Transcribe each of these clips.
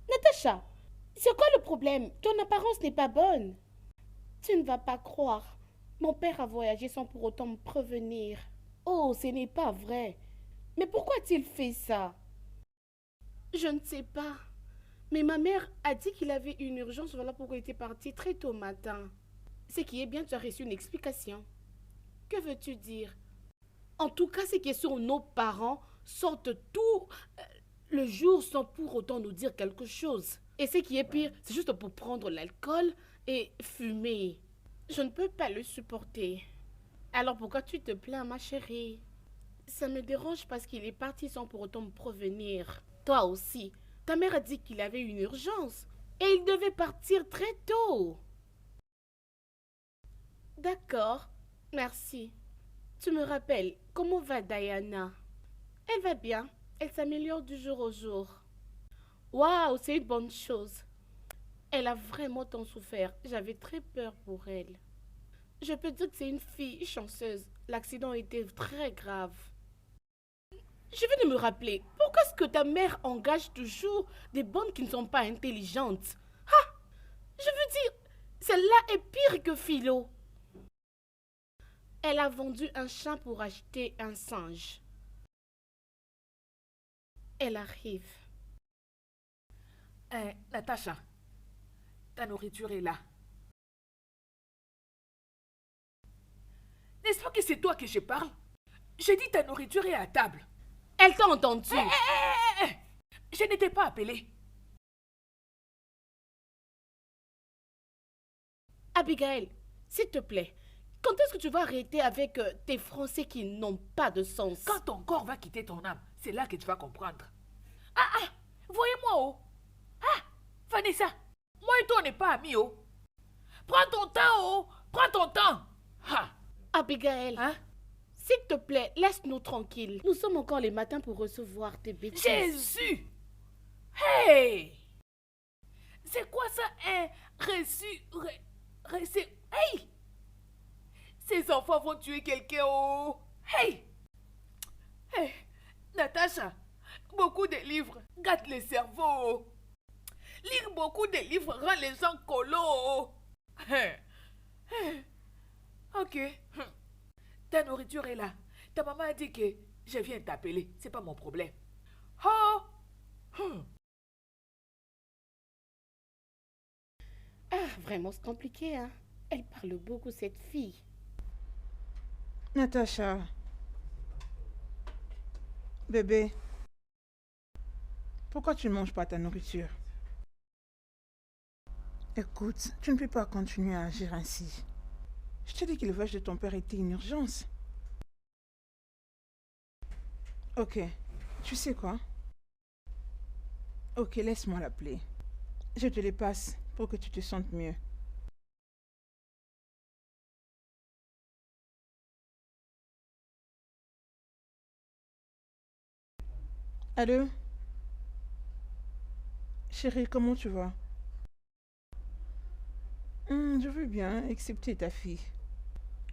Natacha, c'est quoi le problème? Ton apparence n'est pas bonne. Tu ne vas pas croire. Mon père a voyagé sans pour autant me prévenir. Oh, ce n'est pas vrai. Mais pourquoi a-t-il fait ça? Je ne sais pas. Mais ma mère a dit qu'il avait une urgence, voilà pourquoi il était parti très tôt au matin. Ce qui est bien, tu as reçu une explication. Que veux-tu dire? En tout cas, c'est que sur nos parents sortent tout le jour sans pour autant nous dire quelque chose. Et ce qui est pire, c'est juste pour prendre l'alcool et fumer. Je ne peux pas le supporter. Alors pourquoi tu te plains, ma chérie? Ça me dérange parce qu'il est parti sans pour autant me prévenir. Toi aussi. Ta mère a dit qu'il avait une urgence et il devait partir très tôt. D'accord, merci. Tu me rappelles, comment va Diana? Elle va bien. Elle s'améliore du jour au jour. Waouh, c'est une bonne chose. Elle a vraiment tant souffert. J'avais très peur pour elle. Je peux dire que c'est une fille chanceuse. L'accident était très grave. Je viens de me rappeler, pourquoi est-ce que ta mère engage toujours des bonnes qui ne sont pas intelligentes? Ah, je veux dire, celle-là est pire que Philo. Elle a vendu un chat pour acheter un singe. Elle arrive. Natacha, ta nourriture est là. N'est-ce pas que c'est toi que je parle? J'ai dit ta nourriture est à table. Elle t'a entendu. Je n'étais pas appelée. Abigail, s'il te plaît, quand est-ce que tu vas arrêter avec tes français qui n'ont pas de sens? Quand ton corps va quitter ton âme, c'est là que tu vas comprendre. Ah, voyez-moi, oh. Ah, Vanessa, moi et toi, on n'est pas amis, oh. Prends ton temps, oh. Prends ton temps. Ah, Abigail, hein? s'il te plaît, laisse-nous tranquilles. Nous sommes encore les matins pour recevoir tes bêtises. Jésus! Hey! C'est quoi ça, un reçu... Hey! Ces enfants vont tuer quelqu'un, oh! Hey! Hey! Natacha, beaucoup de livres gâtent le cerveau, oh. Lire beaucoup de livres rend les gens colos, oh. Hey. Hey. Ok. Ta nourriture est là. Ta maman a dit que je viens t'appeler. C'est pas mon problème. Oh! Ah, vraiment, c'est compliqué, hein? Elle parle beaucoup, cette fille. Natacha, bébé, pourquoi tu ne manges pas ta nourriture? Écoute, tu ne peux pas continuer à agir ainsi. Je te dis que le voyage de ton père était une urgence. Ok, tu sais quoi? Ok, laisse-moi l'appeler. Je te les passe pour que tu te sentes mieux. Allô? Chérie, comment tu vas? Je veux bien, excepté ta fille.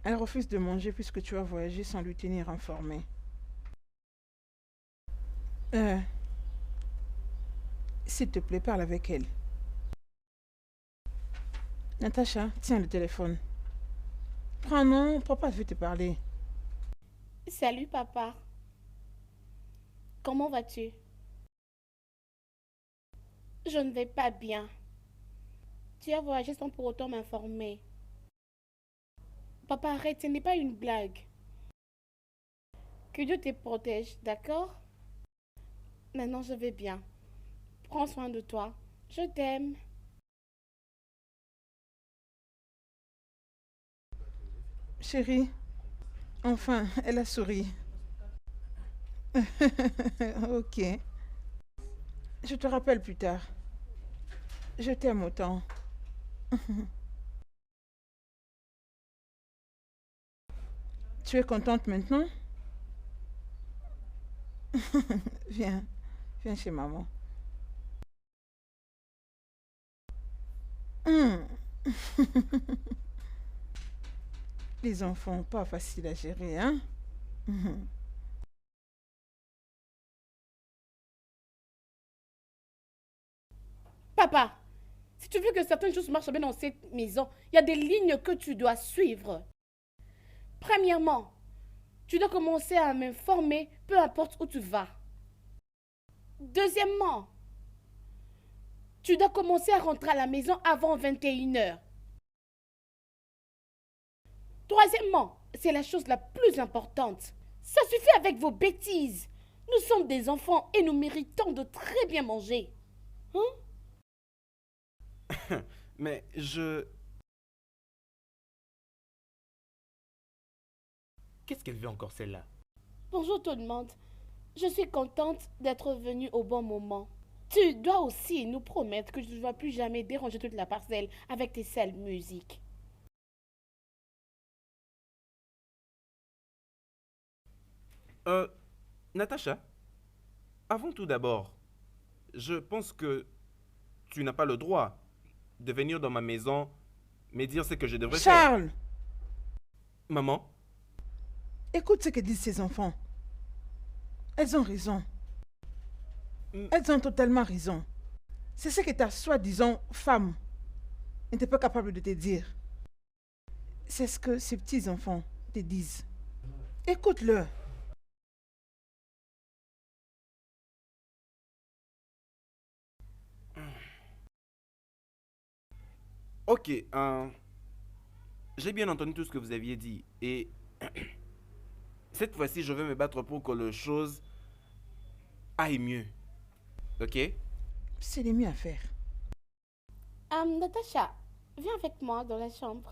Elle refuse de manger puisque tu as voyagé sans lui tenir informé. Euh, S'il te plaît, parle avec elle. Natacha, tiens le téléphone. Prends non, papa veut te parler. Salut, papa. Comment vas-tu? Je ne vais pas bien. Tu as voyagé sans pour autant m'informer. Papa, arrête, ce n'est pas une blague. Que Dieu te protège, d'accord? Maintenant, je vais bien. Prends soin de toi. Je t'aime. Chérie, enfin, elle a souri. Ok. Je te rappelle plus tard. Je t'aime autant. Tu es contente maintenant? Viens, viens chez maman. Hum. Les enfants, pas facile à gérer, hein? Papa, si tu veux que certaines choses marchent bien dans cette maison, il y a des lignes que tu dois suivre. Premièrement, tu dois commencer à m'informer peu importe où tu vas. Deuxièmement, tu dois commencer à rentrer à la maison avant 21h. Troisièmement, c'est la chose la plus importante. Ça suffit avec vos bêtises. Nous sommes des enfants et nous méritons de très bien manger. Hein? Mais je... Qu'est-ce qu'elle veut encore celle-là? Bonjour tout le monde. Je suis contente d'être venue au bon moment. Tu dois aussi nous promettre que tu ne vas plus jamais déranger toute la parcelle avec tes sales musiques. Euh, Natacha, avant tout d'abord, je pense que tu n'as pas le droit de venir dans ma maison me dire ce que je devrais faire. Charles, Maman, écoute ce que disent ces enfants. Elles ont raison. Mm. Elles ont totalement raison. C'est ce que ta soi-disant femme n'était pas capable de te dire. C'est ce que ces petits enfants te disent. Écoute-le. ok, j'ai bien entendu tout ce que vous aviez dit et cette fois-ci, je vais me battre pour que les choses aillent mieux. Ok? C'est le mieux à faire. Natacha, viens avec moi dans la chambre.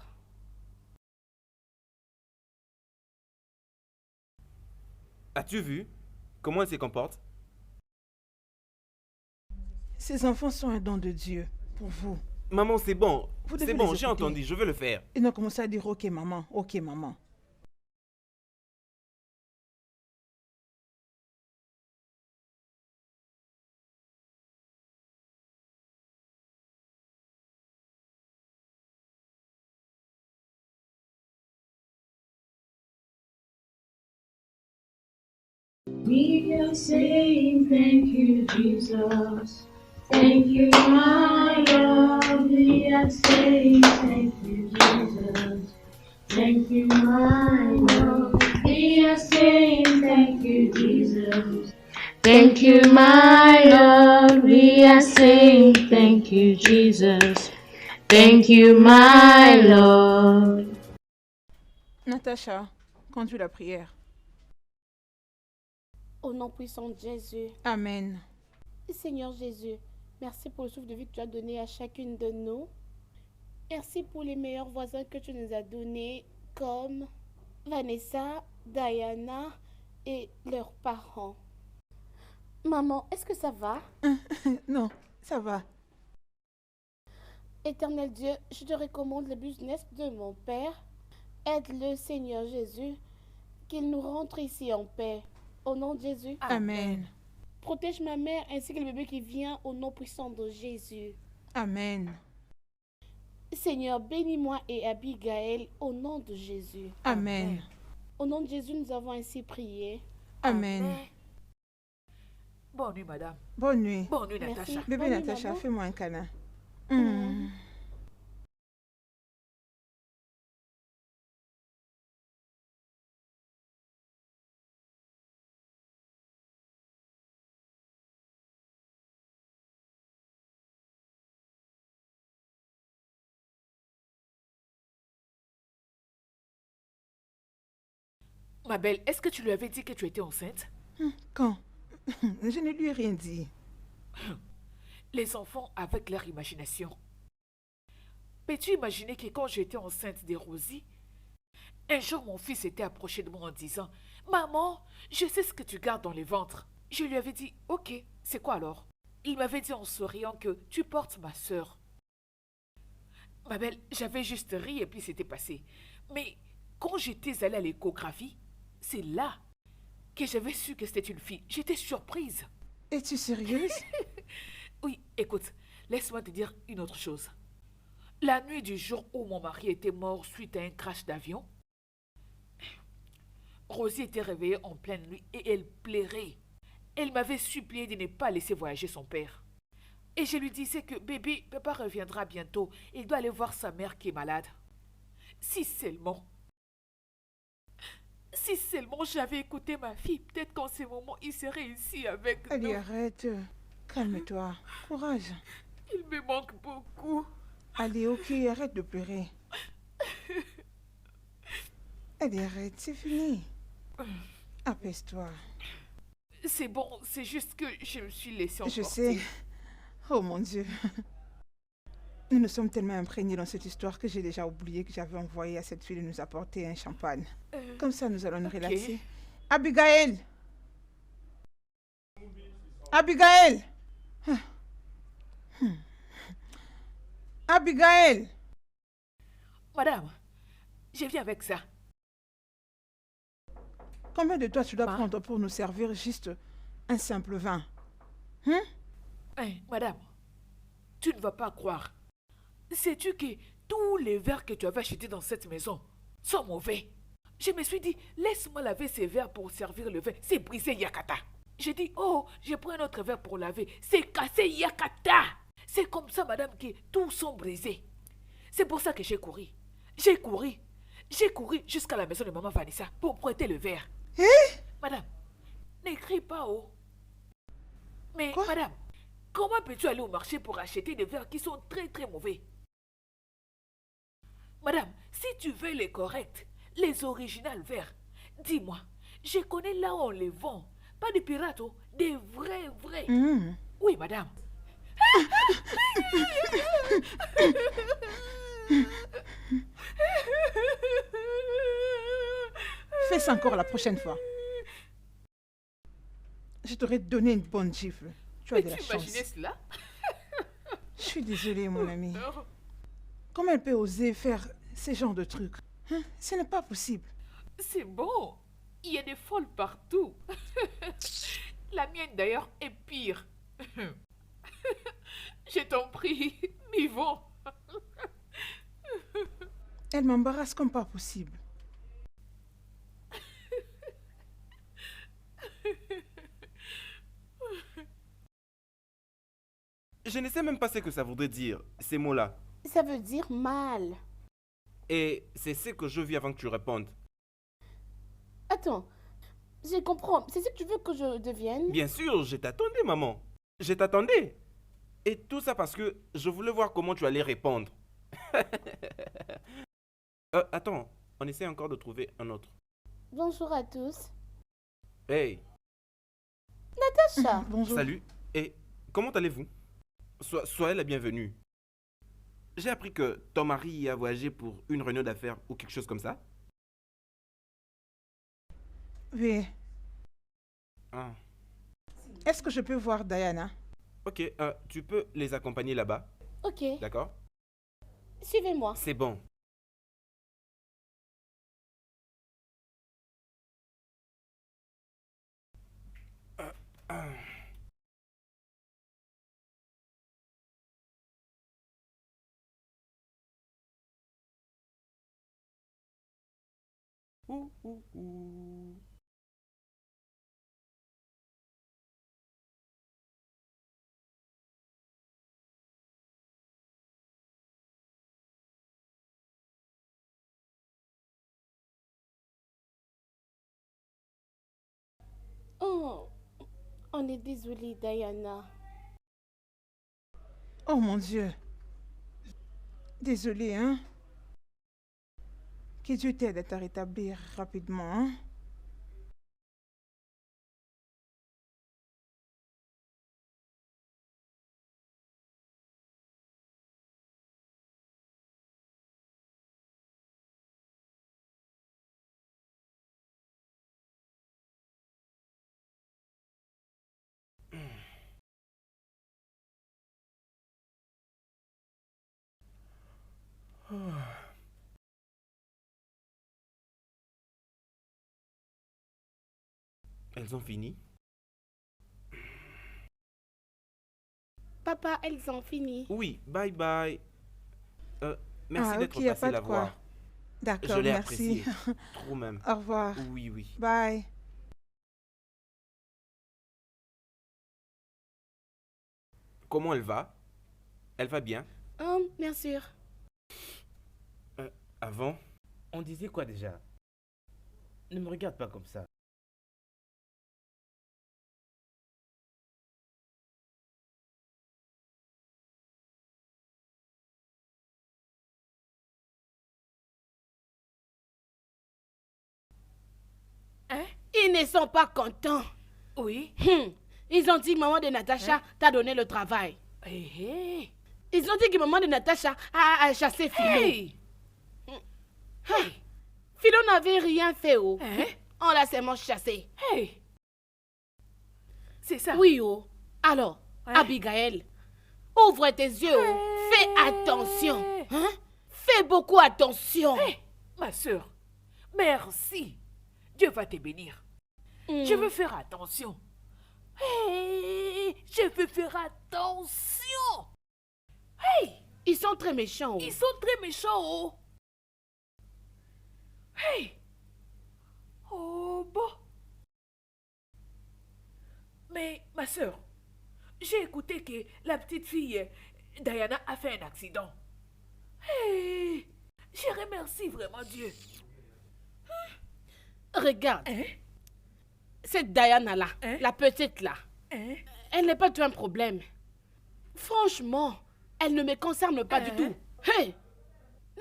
As-tu vu comment elle se comporte? Ces enfants sont un don de Dieu pour vous. Maman, c'est bon. Vous devez C'est bon, les j'ai écouter. entendu, je vais le faire. Ils ont commencé à dire ok maman, ok maman. We are saying thank you, Jesus. Thank you, my Lord. We are saying thank you, Jesus. Thank you, my Lord. We are saying thank you, Jesus. Thank you, my Lord. We are saying thank you, Jesus. Thank you, my Lord. Natacha, conduis la prière. Au nom puissant de Jésus. Amen. Seigneur Jésus, merci pour le souffle de vie que tu as donné à chacune de nous. Merci pour les meilleurs voisins que tu nous as donnés, comme Vanessa, Diana et leurs parents. Maman, est-ce que ça va? Non, ça va. Éternel Dieu, je te recommande le business de mon père. Aide-le, Seigneur Jésus, qu'il nous rentre ici en paix. Au nom de Jésus. Amen. Protège ma mère ainsi que le bébé qui vient au nom puissant de Jésus. Amen. Seigneur, bénis-moi et Abigail au nom de Jésus. Amen. Au nom de Jésus, nous avons ainsi prié. Amen. Bonne nuit, madame. Bonne nuit. Bonne nuit, Merci. Natacha. Bébé Bonne nuit, Natacha, maman. fais-moi un câlin. Ma belle, est-ce que tu lui avais dit que tu étais enceinte? Quand? Je ne lui ai rien dit. Les enfants avec leur imagination. Peux-tu imaginer que quand j'étais enceinte de Rosie, un jour mon fils était approché de moi en disant « Maman, je sais ce que tu gardes dans le ventre. » Je lui avais dit « Ok, c'est quoi alors ?» Il m'avait dit en souriant que « Tu portes ma sœur. » Ma belle, j'avais juste ri et puis c'était passé. Mais quand j'étais allée à l'échographie, c'est là que j'avais su que c'était une fille. J'étais surprise. Es-tu sérieuse? Oui, écoute, laisse-moi te dire une autre chose. La nuit du jour où mon mari était mort suite à un crash d'avion, Rosie était réveillée en pleine nuit et elle pleurait. Elle m'avait supplié de ne pas laisser voyager son père. Et je lui disais que bébé, papa reviendra bientôt. Il doit aller voir sa mère qui est malade. Si seulement. Si seulement j'avais écouté ma fille, peut-être qu'en ce moment, il serait ici avec Allez, nous. arrête. Calme-toi. Courage. Il me manque beaucoup. Allez, ok, arrête de pleurer. Allez, arrête, c'est fini. Apaise-toi. C'est bon, c'est juste que je me suis laissée emporter. Je sais. Oh mon Dieu. Nous nous sommes tellement imprégnés dans cette histoire que j'ai déjà oublié que j'avais envoyé à cette fille de nous apporter un champagne. Comme ça, nous allons nous relaxer. Abigail! Abigail! Abigail! Madame, je viens avec ça. Combien de temps tu dois Ma? prendre pour nous servir juste un simple vin? Madame, tu ne vas pas croire. Sais-tu que tous les verres que tu avais achetés dans cette maison sont mauvais? Je me suis dit, laisse-moi laver ces verres pour servir le vin. C'est brisé, Yakata. J'ai dit, oh, je prends un autre verre pour laver. C'est cassé, Yakata. C'est comme ça, madame, que tous sont brisés. C'est pour ça que j'ai couru. J'ai couru jusqu'à la maison de maman Vanessa pour prêter le verre. Madame, n'écris pas, oh. Mais, Quoi? madame, comment peux-tu aller au marché pour acheter des verres qui sont très très mauvais? Madame, si tu veux les corrects, les originales verres, dis-moi, je connais là où on les vend. Pas des pirates, oh, des vrais. Oui, madame. Fais ça encore la prochaine fois. Je t'aurais donné une bonne gifle. Tu as de la Peux-tu chance. imaginer cela? Je suis désolée, mon ami. Non. Comment elle peut oser faire ce genre de trucs? Ce n'est pas possible. C'est bon. Il y a des folles partout. La mienne d'ailleurs est pire. Je t'en prie, Mivon. Elle m'embarrasse comme pas possible. Je ne sais même pas ce que ça voudrait dire, ces mots-là. Ça veut dire mal. Et c'est ce que je vis avant que tu répondes. Attends, je comprends. C'est ce que tu veux que je devienne? Bien sûr, je t'attendais, maman. Je t'attendais. Et tout ça parce que je voulais voir comment tu allais répondre. Attends, on essaie encore de trouver un autre. Bonjour à tous. Hey, Natacha, Bonjour. salut. Et comment allez-vous? Soyez la bienvenue. J'ai appris que ton mari a voyagé pour une réunion d'affaires ou quelque chose comme ça. Oui. Ah. Est-ce que je peux voir Diana? Ok, tu peux les accompagner là-bas, ok, d'accord? suivez-moi. C'est bon. Ouh, ouh, ouh. Oh, on est désolé, Diana. Oh mon Dieu. Désolée, hein? Que Dieu t'aide à te rétablir rapidement, hein? Elles ont fini? Papa, elles ont fini. Oui, bye bye. Merci Ah, d'être ok, y a passé pas de la quoi. voir. Je D'accord, l'ai merci. apprécié. Trop même. Au revoir. Oui, oui. Bye. comment elle va? Elle va bien? Bien sûr. Avant? On disait quoi déjà? Ne me regarde pas comme ça. Hein? Ils ne sont pas contents. Oui. Ils ont dit que maman de Natacha t'a donné le travail. Hey. Ils ont dit que maman de Natacha a chassé Philo. Hey. Philo n'avait rien fait. Oh. Hein? On l'a seulement chassé. Hey. C'est ça? Oui, oh. Alors, Hein? Abigail, ouvre tes yeux. Oh. Fais attention. Hein? Fais beaucoup attention. Hey, ma soeur, merci. Dieu va te bénir. Je veux faire attention. Hey, je veux faire attention. Hey, Ils sont très méchants. Oh. ils sont très méchants. Oh. Hey. Oh bon. Mais ma soeur, j'ai écouté que la petite fille Diana a fait un accident. Hey, je remercie vraiment Dieu. Regarde, Hein? cette Diana-là, Hein? la petite là, Hein? elle n'est pas du tout un problème. Franchement, elle ne me concerne pas du tout. Hey!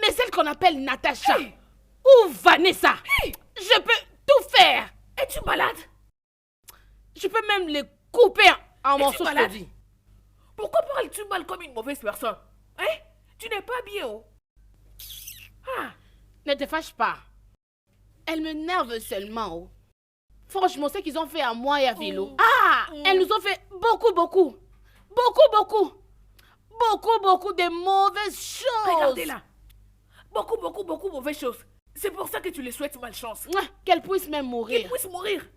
Mais celle qu'on appelle Natacha Hey! ou Vanessa, Hey! je peux tout faire. Es-tu malade? Je peux même les couper en Es-tu morceaux, je te malade? dis. Pourquoi parles-tu mal comme une mauvaise personne? Hein? Tu n'es pas bien, oh. Ah, Ne te fâche pas. Elle m'énerve seulement. Oh. Franchement, ce qu'ils ont fait à moi et à Philo. Elles nous ont fait beaucoup de mauvaises choses. regardez-la. Beaucoup mauvaises choses. C'est pour ça que tu les souhaites malchance. Mouah, qu'elles puissent même Qu'ils mourir. puissent mourir.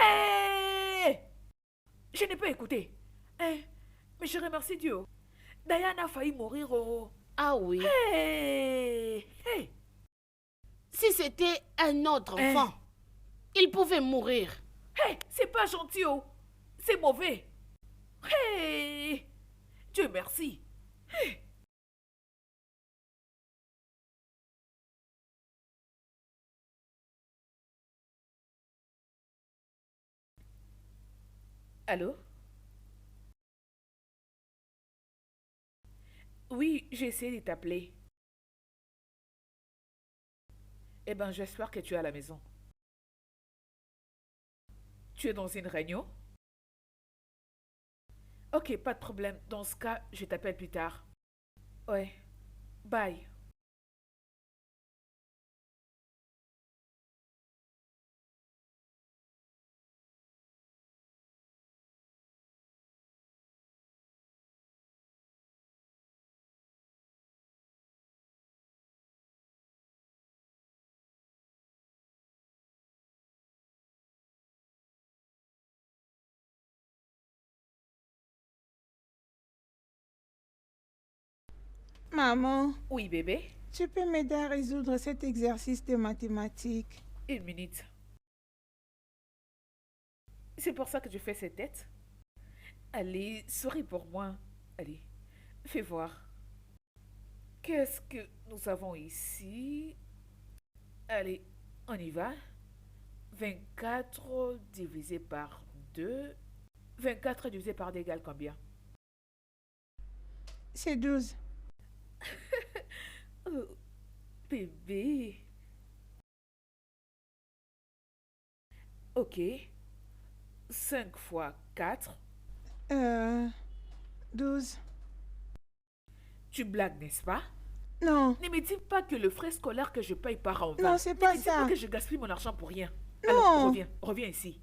Hey! Je n'ai pas écouté. Hein? Mais je remercie Dieu. Diana a failli mourir, oh. Ah oui. Hey! Hey! Si c'était un autre enfant, il pouvait mourir. Hey! C'est pas gentil, oh. C'est mauvais. Hey! Dieu merci. Hey! Allô? Oui, j'ai essayé de t'appeler. Eh ben, j'espère que tu es à la maison. Tu es dans une réunion? Ok, pas de problème. Dans ce cas, je t'appelle plus tard. Ouais. Bye. Maman, Oui, bébé. tu peux m'aider à résoudre cet exercice de mathématiques? Une minute. C'est pour ça que je fais cette tête. Allez, souris pour moi. Allez, fais voir. Qu'est-ce que nous avons ici? Allez, on y va. 24 divisé par 2. 24 divisé par 2 égale combien? C'est 12. Oh, bébé. Ok. 5 fois 4. 12. Tu blagues, n'est-ce pas? Non, Ne me dis pas que le frais scolaire que je paye part en vain. non, c'est pas Ne me dis pas ça. que je gaspille mon argent pour rien. Non. Alors, reviens ici.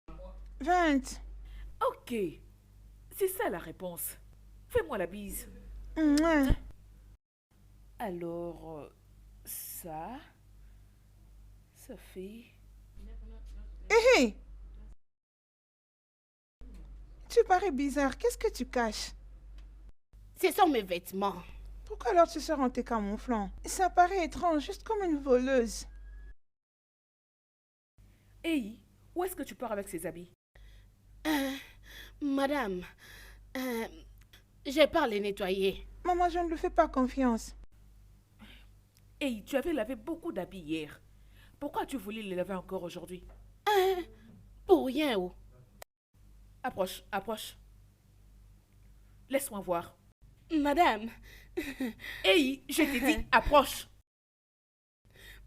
« 20. Ok. C'est ça la réponse. Fais-moi la bise. Mouah. Alors, ça fait... Hé, hé. Tu parais bizarre. Qu'est-ce que tu caches? Ce sont mes vêtements. Pourquoi alors tu sors en te camouflant? Ça paraît étrange, juste comme une voleuse. Hey, où est-ce que tu pars avec ces habits? Madame, j'ai pas les nettoyer. Maman, je ne lui fais pas confiance. Hey, tu avais lavé beaucoup d'habits hier. Pourquoi tu voulais les laver encore aujourd'hui? Pour rien, oh. Approche, approche. Laisse-moi voir. Madame, Hey, je t'ai dit, approche.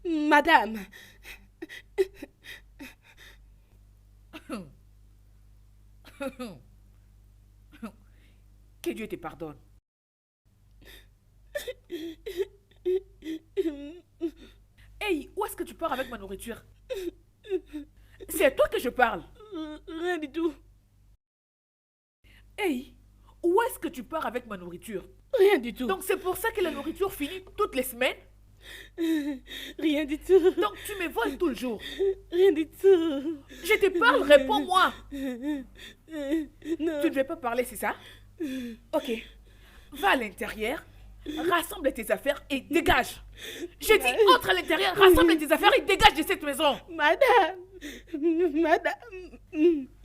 madame, Que Dieu te pardonne. Hey, où est-ce que tu pars avec ma nourriture? C'est à toi que je parle. rien du tout, Hey, où est-ce que tu pars avec ma nourriture? rien du tout, Donc c'est pour ça que la nourriture finit toutes les semaines? rien du tout, Donc tu me voles tout le jour. rien du tout. Je te parle, réponds-moi. Non. Tu ne veux pas parler, c'est ça? Ok. Va à l'intérieur, rassemble tes affaires et dégage. J'ai dit entre à l'intérieur, rassemble tes affaires et dégage de cette maison. Madame,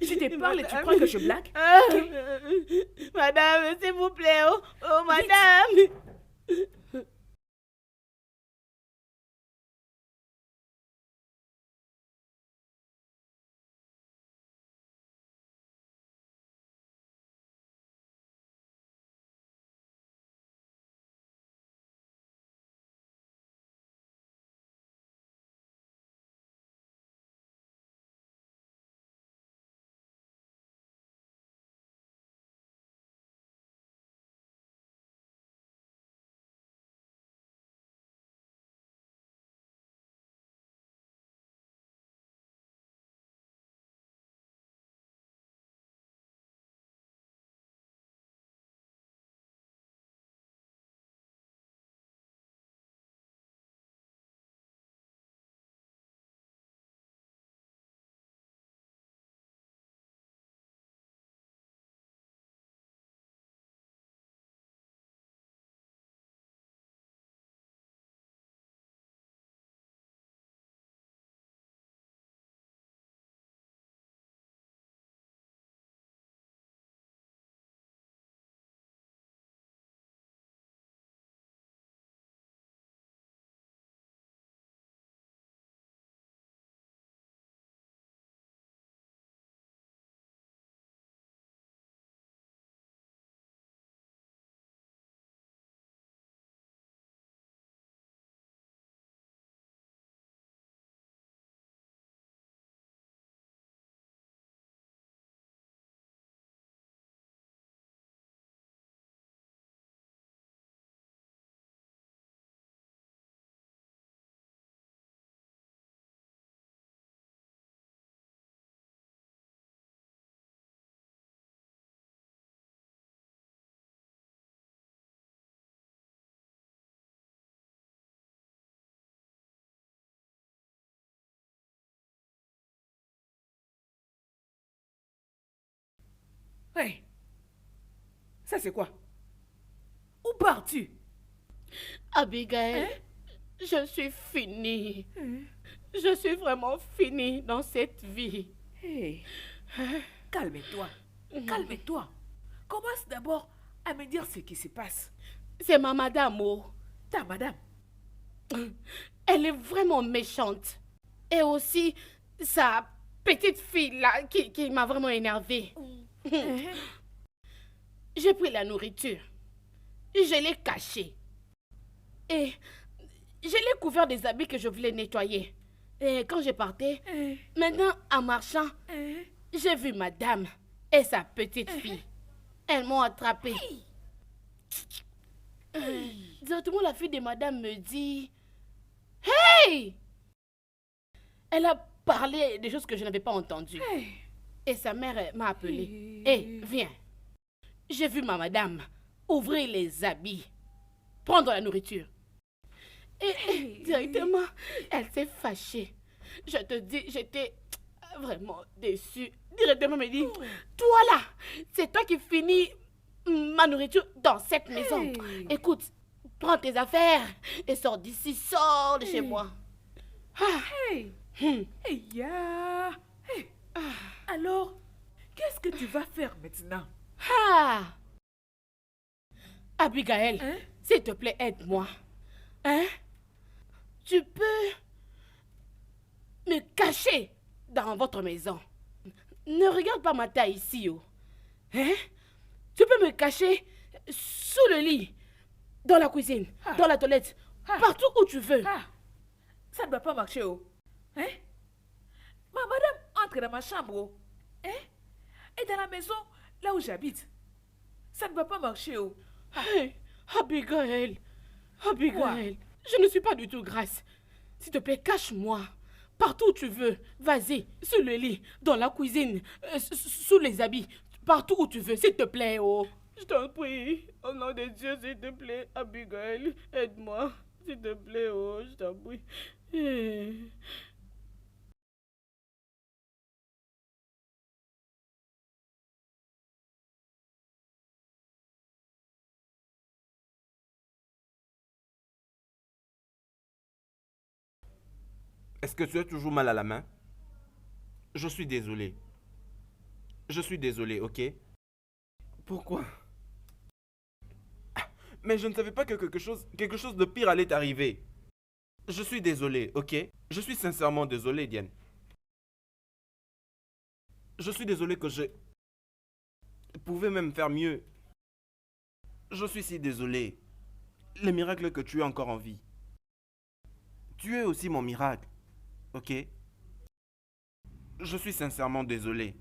Je te parle et tu crois que je blague? Ah, madame, s'il vous plaît, oh madame. Hey, ça c'est quoi? Où pars-tu? Abigail, Hein? je suis finie. Je suis vraiment finie dans cette vie. Hey, calme-toi, calme-toi. Commence d'abord à me dire ce qui se passe. C'est ma madame, oh. Ta madame. Elle est vraiment méchante. Et aussi, sa petite fille là, qui m'a vraiment énervée. J'ai pris la nourriture. Je l'ai cachée. Et je l'ai couvert des habits que je voulais nettoyer. Et quand je partais, maintenant en marchant, j'ai vu madame et sa petite fille. Elles m'ont attrapée. Directement, la fille de madame me dit: Hey! Elle a parlé des choses que je n'avais pas entendues. Et sa mère m'a appelée. Hé, viens. J'ai vu ma madame ouvrir les habits, prendre la nourriture. Et directement, elle s'est fâchée. Je te dis, j'étais vraiment déçue. Directement, elle me dit: Toi là, c'est toi qui finis ma nourriture dans cette maison. Écoute, prends tes affaires et sors d'ici, sors de chez moi. Ah. Hey, ya. Hey. Alors, qu'est-ce que tu vas faire maintenant? Ah! Abigail, Hein? s'il te plaît, aide-moi. Hein? Tu peux me cacher dans votre maison. Ne regarde pas ma taille ici, oh. Hein? Tu peux me cacher sous le lit, dans la cuisine, dans la toilette, partout où tu veux. Ça ne va pas marcher, oh. Hein? Madame entre dans ma chambre, oh. Hein? Et dans la maison, là où j'habite. Ça ne va pas marcher, oh. Hey, Abigail, Abigail, je ne suis pas du tout grasse. S'il te plaît, cache-moi. Partout où tu veux. Vas-y, sous le lit, dans la cuisine, sous les habits, partout où tu veux, s'il te plaît, oh. Je t'en prie, au nom de Dieu, s'il te plaît, Abigail, aide-moi. S'il te plaît, oh, je t'en prie. Est-ce que tu as toujours mal à la main? Je suis désolé. Je suis désolé, ok? Pourquoi? Mais je ne savais pas que quelque chose de pire allait t'arriver. Je suis désolé, ok? Je suis sincèrement désolé, Diane. Je suis désolé que je pouvais même faire mieux. Je suis si désolé. Le miracle que tu es encore en vie. Tu es aussi mon miracle, ok? Je suis sincèrement désolé.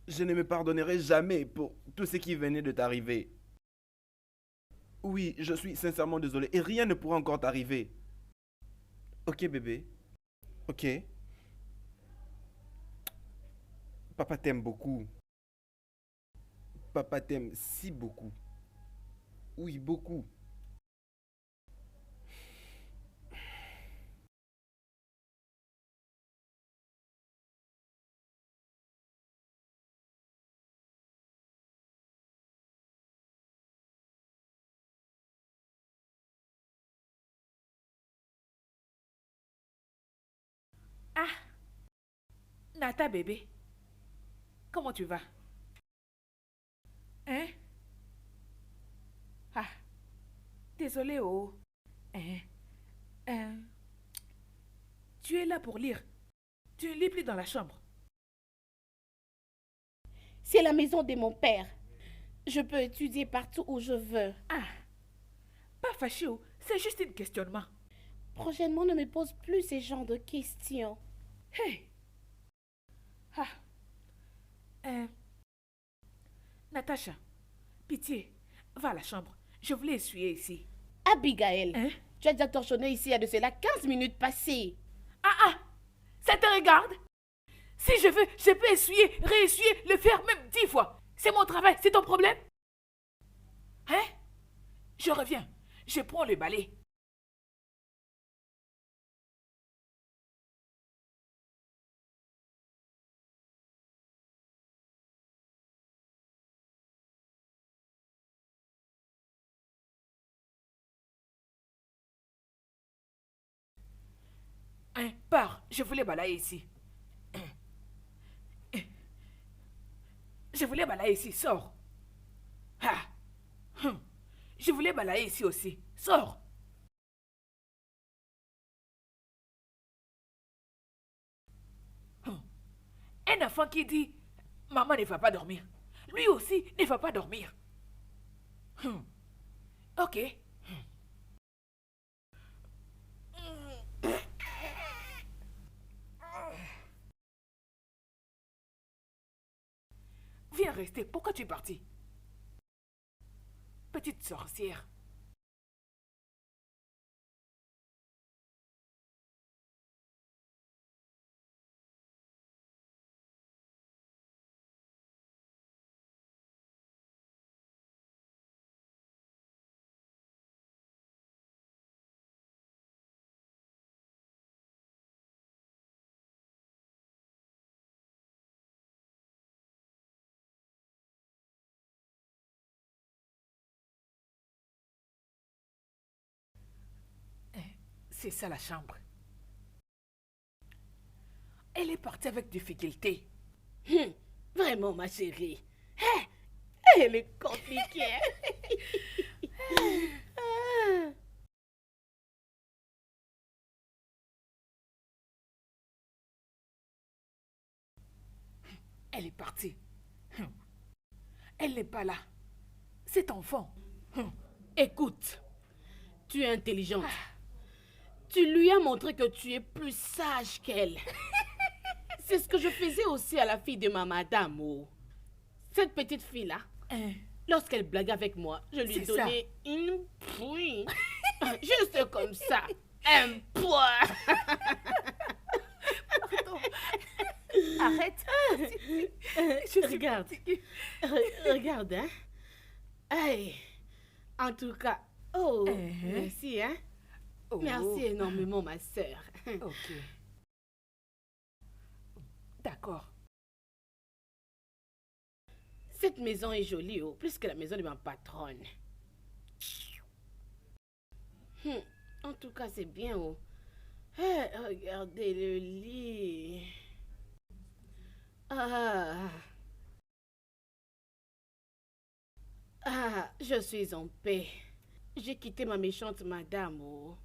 Je ne me pardonnerai jamais pour tout ce qui venait de t'arriver. Oui, je suis sincèrement désolé et rien ne pourra encore t'arriver. Ok, bébé? Ok? Papa t'aime beaucoup. Papa t'aime si beaucoup. Oui, beaucoup. Ah, Nata, bébé. Comment tu vas? Hein? Ah, désolé, oh. Hein? Hein? Tu es là pour lire. Tu ne lis plus dans la chambre. C'est la maison de mon père. Je peux étudier partout où je veux. Ah, pas fâché, oh. C'est juste un questionnement. Prochainement, ne me pose plus ce genre de questions. Hey! Ah! Natacha, pitié, va à la chambre. Je voulais essuyer ici. Abigail, Hein? tu as déjà torchonné ici il y a de cela 15 minutes passées. Ah! Ça te regarde? Si je veux, je peux essuyer, réessuyer, le faire même 10 fois. C'est mon travail, c'est ton problème? Hein? Je reviens. Je prends le balai. Hein, pars, je voulais balayer ici. Je voulais balayer ici, sors. Ah. Je voulais balayer ici aussi, sors. Un enfant qui dit maman ne va pas dormir, lui aussi ne va pas dormir. Ok. Viens rester, pourquoi tu es partie? Petite sorcière. c'est ça la chambre. Elle est partie avec difficulté. Vraiment, ma chérie. Elle est compliquée. Ah. Elle est partie. Elle n'est pas là. Cet enfant. Écoute, tu es intelligente. Tu lui as montré que tu es plus sage qu'elle. C'est ce que je faisais aussi à la fille de ma madame. Oh. Cette petite fille-là, lorsqu'elle blaguait avec moi, je lui donnais une pouille. Juste comme ça. Un poids. Arrête. Regarde. Regarde, hein. Hey. En tout cas, merci, hein. Merci énormément, ma sœur. Ok. D'accord. Cette maison est jolie, plus que la maison de ma patronne. En tout cas, c'est bien, regardez le lit. Je suis en paix. J'ai quitté ma méchante madame,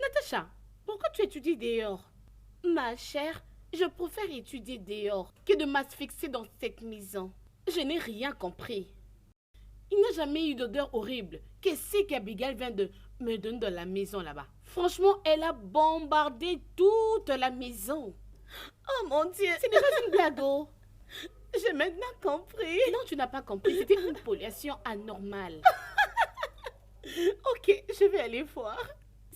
Natacha, pourquoi tu étudies dehors? Ma chère, je préfère étudier dehors que de m'asphyxier dans cette maison. Je n'ai rien compris. Il n'a jamais eu d'odeur horrible. Qu'est-ce qu'Abigail vient de me donner dans la maison là-bas? Franchement, elle a bombardé toute la maison. Oh mon Dieu, ce n'est pas une blague. J'ai maintenant compris. Non, tu n'as pas compris. C'était une pollution anormale. Ok, je vais aller voir.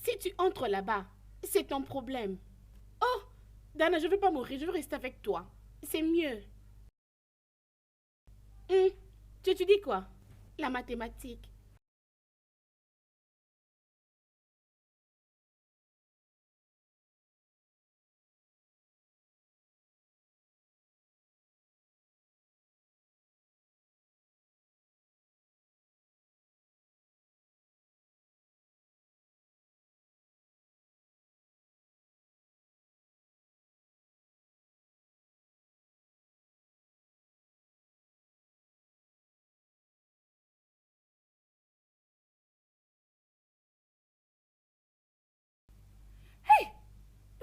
Si tu entres là-bas, c'est ton problème. Oh, Dana, je ne veux pas mourir, je veux rester avec toi. C'est mieux. Tu étudies quoi? La mathématique.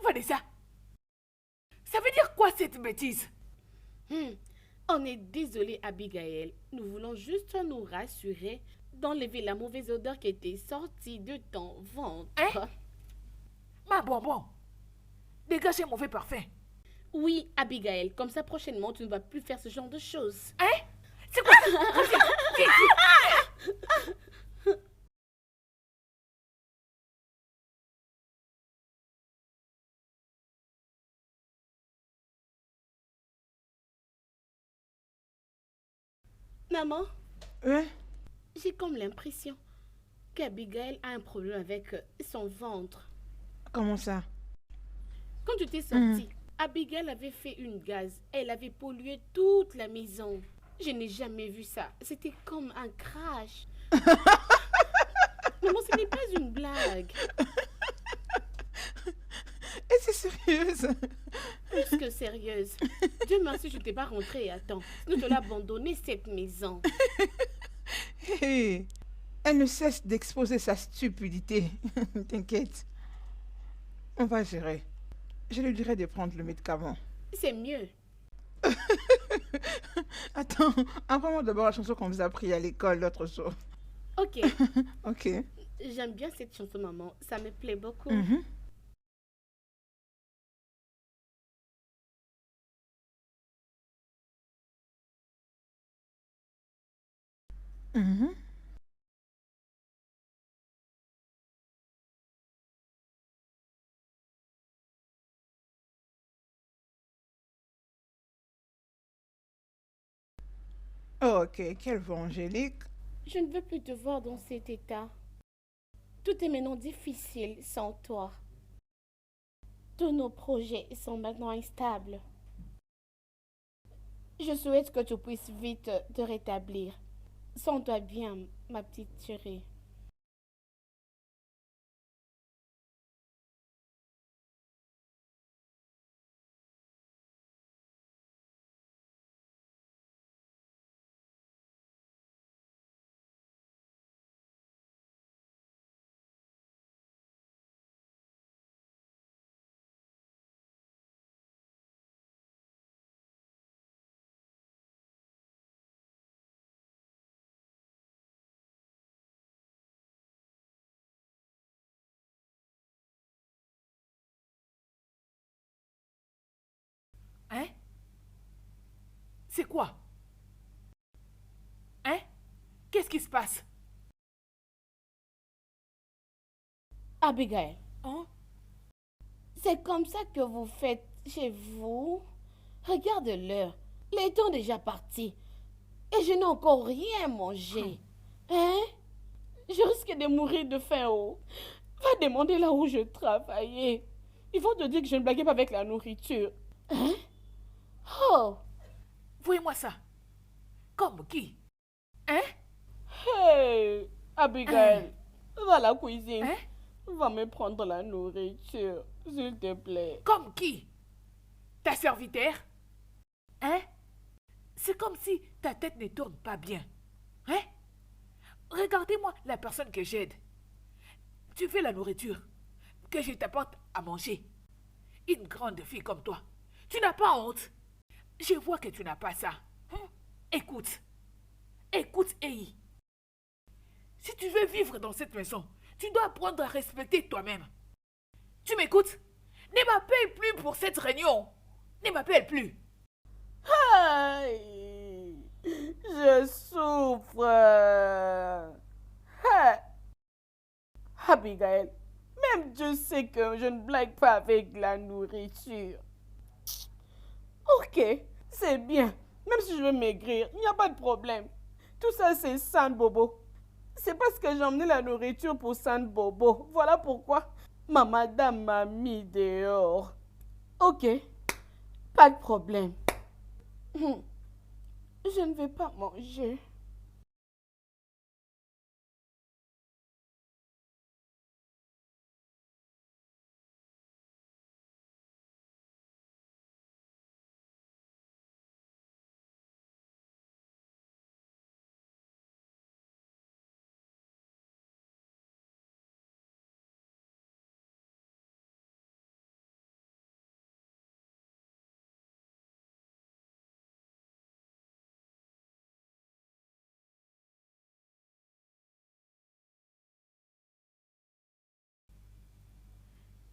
Vanessa, ça veut dire quoi cette bêtise? On est désolé, Abigail. Nous voulons juste nous rassurer d'enlever la mauvaise odeur qui était sortie de ton ventre. Ma bonbon, dégagez mauvais parfum. Oui, Abigail. Comme ça, prochainement, tu ne vas plus faire ce genre de choses. C'est quoi? Maman, Ouais? j'ai comme l'impression qu'Abigail a un problème avec son ventre. Comment ça? Quand tu t'es sortie, Abigail avait fait une gaz. Elle avait pollué toute la maison. Je n'ai jamais vu ça. C'était comme un crash. Maman, ce n'est pas une blague. Et c'est sérieuse? Plus que sérieuse. Dieu merci, je t'ai pas rentrée à temps. Nous devons abandonner cette maison. Hey, elle ne cesse d'exposer sa stupidité. T'inquiète. On va gérer. Je lui dirai de prendre le médicament. C'est mieux. Attends, envoie-moi d'abord la chanson qu'on vous a appris à l'école l'autre jour. Ok. Ok. J'aime bien cette chanson, maman. Ça me plaît beaucoup. Mhm. Mhm. Oh, ok, quelle voix angélique. Je ne veux plus te voir dans cet état. Tout est maintenant difficile sans toi. Tous nos projets sont maintenant instables. Je souhaite que tu puisses vite te rétablir. Sens-toi bien, ma petite chérie. Hein? C'est quoi? Hein? Qu'est-ce qui se passe? Abigail, Hein? c'est comme ça que vous faites chez vous? Regarde l'heure. Les temps déjà partis. Et je n'ai encore rien mangé. Hein? Je risque de mourir de faim. Oh. Va demander là où je travaillais. Ils vont te dire que je ne blaguais pas avec la nourriture. Hein? Oh! Voyez-moi ça. Comme qui? Hein? Hey! Abigail, va à la cuisine. Hein? Va me prendre la nourriture, s'il te plaît. Comme qui? Ta serviteur? Hein? C'est comme si ta tête ne tourne pas bien. Hein? Regardez-moi la personne que j'aide. Tu fais la nourriture, que je t'apporte à manger. Une grande fille comme toi. Tu n'as pas honte. Je vois que tu n'as pas ça. Hein? Écoute. Écoute, Ei. Si tu veux vivre dans cette maison, tu dois apprendre à respecter toi-même. Tu m'écoutes? Ne m'appelle plus pour cette réunion. Ne m'appelle plus. Aïe! Je souffre. Ah, Abigail, même Dieu sait que je ne blague pas avec la nourriture. Ok, c'est bien. Même si je veux maigrir, il n'y a pas de problème. Tout ça, c'est San Bobo. C'est parce que j'ai emmené la nourriture pour San Bobo. Voilà pourquoi ma madame m'a mis dehors. Ok, pas de problème. Je ne vais pas manger.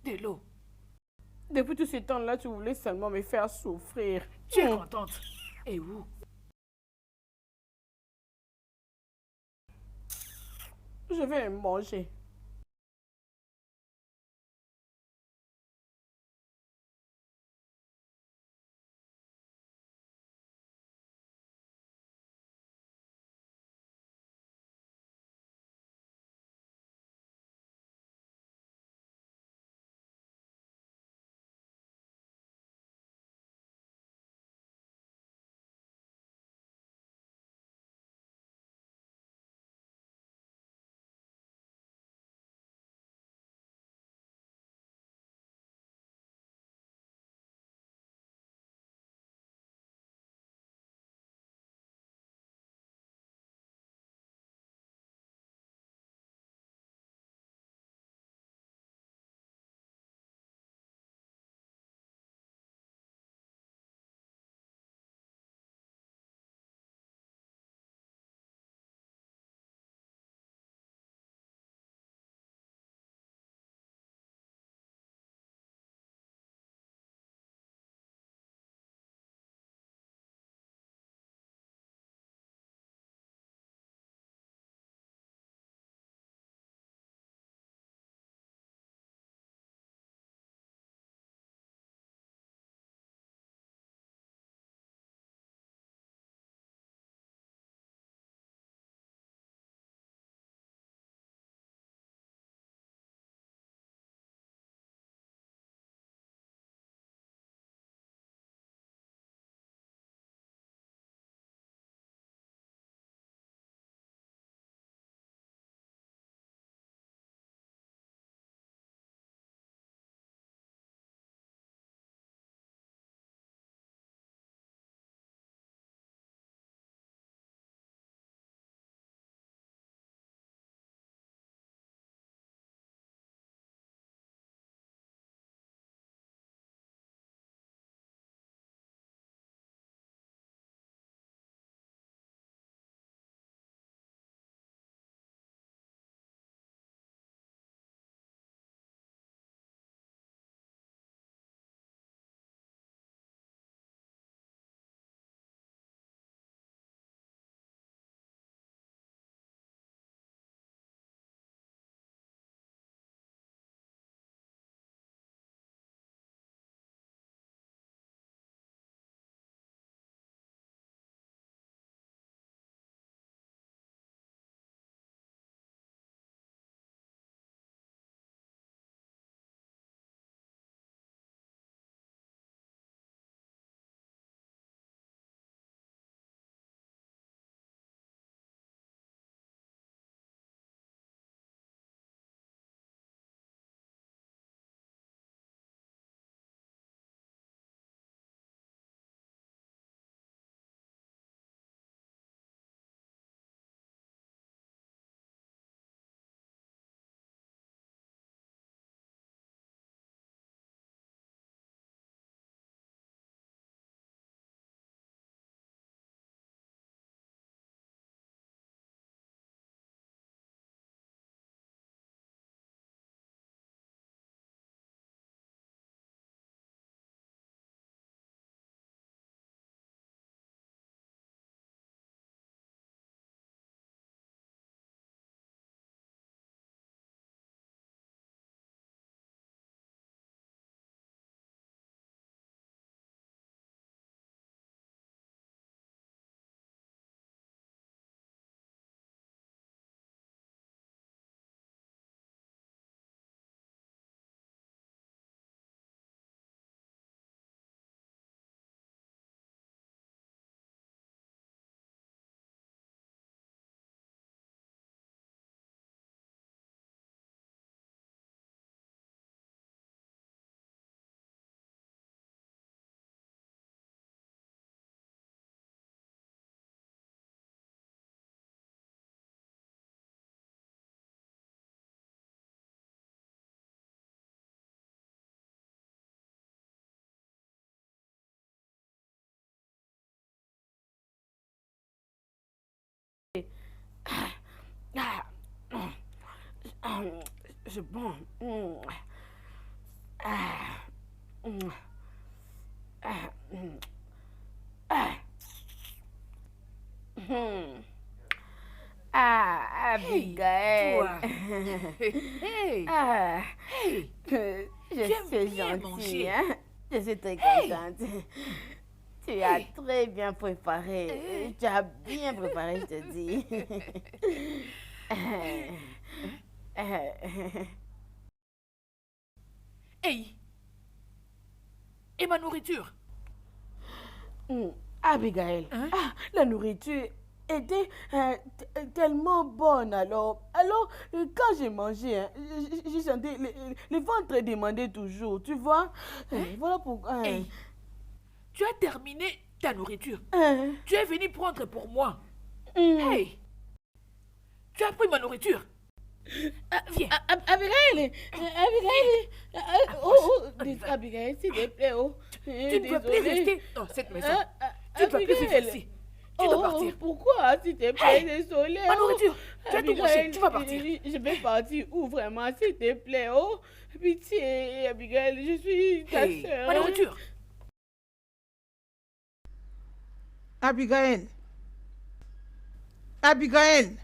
De l'eau. Depuis tout ce temps-là, tu voulais seulement me faire souffrir. Tu es contente. Et où? Je vais manger. mange bon. Ah. Ah. Ah. Ah, Abigail. Toi. Hey. Ah. Hey. Je aimes suis bien gentille, manger. hein? Je suis très Hey. contente. Tu as Hey. très bien préparé. Tu as bien préparé, je te dis. Hey. Et ma nourriture? Abigail, Hein? la nourriture était tellement bonne alors quand j'ai mangé, hein, j'ai senti le ventre demander toujours, tu vois. Voilà pourquoi. Hey. Tu as terminé ta nourriture. Tu es venu prendre pour moi. Hey. Tu as pris ma nourriture. Viens. Abigail, Abigail, s'il te plaît, Tu ne peux plus désolée. rester dans cette maison. Tu ne peux plus vivre ici. Tu dois partir. Pourquoi, s'il te plaît, désolée. Ma nourriture. Tu as tout mangé. Tu vas partir. Je vais partir où vraiment, s'il te plaît, pitié, Abigail, je suis ta Hey. sœur. Ma nourriture. Abigail. Abigail.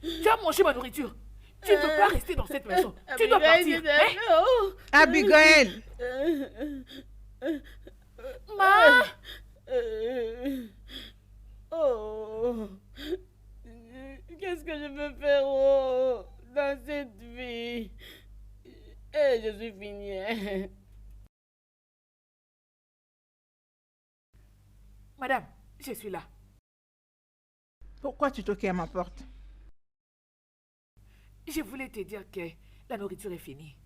Tu as mangé ma nourriture. Tu ne peux pas rester dans cette maison. Tu dois Abigail, partir. s'il te plaît, Abigail. Ma. Qu'est-ce que je peux faire dans cette vie? Je suis finie. Madame, je suis là. Pourquoi tu toquais à ma porte? Je voulais te dire que la nourriture est finie.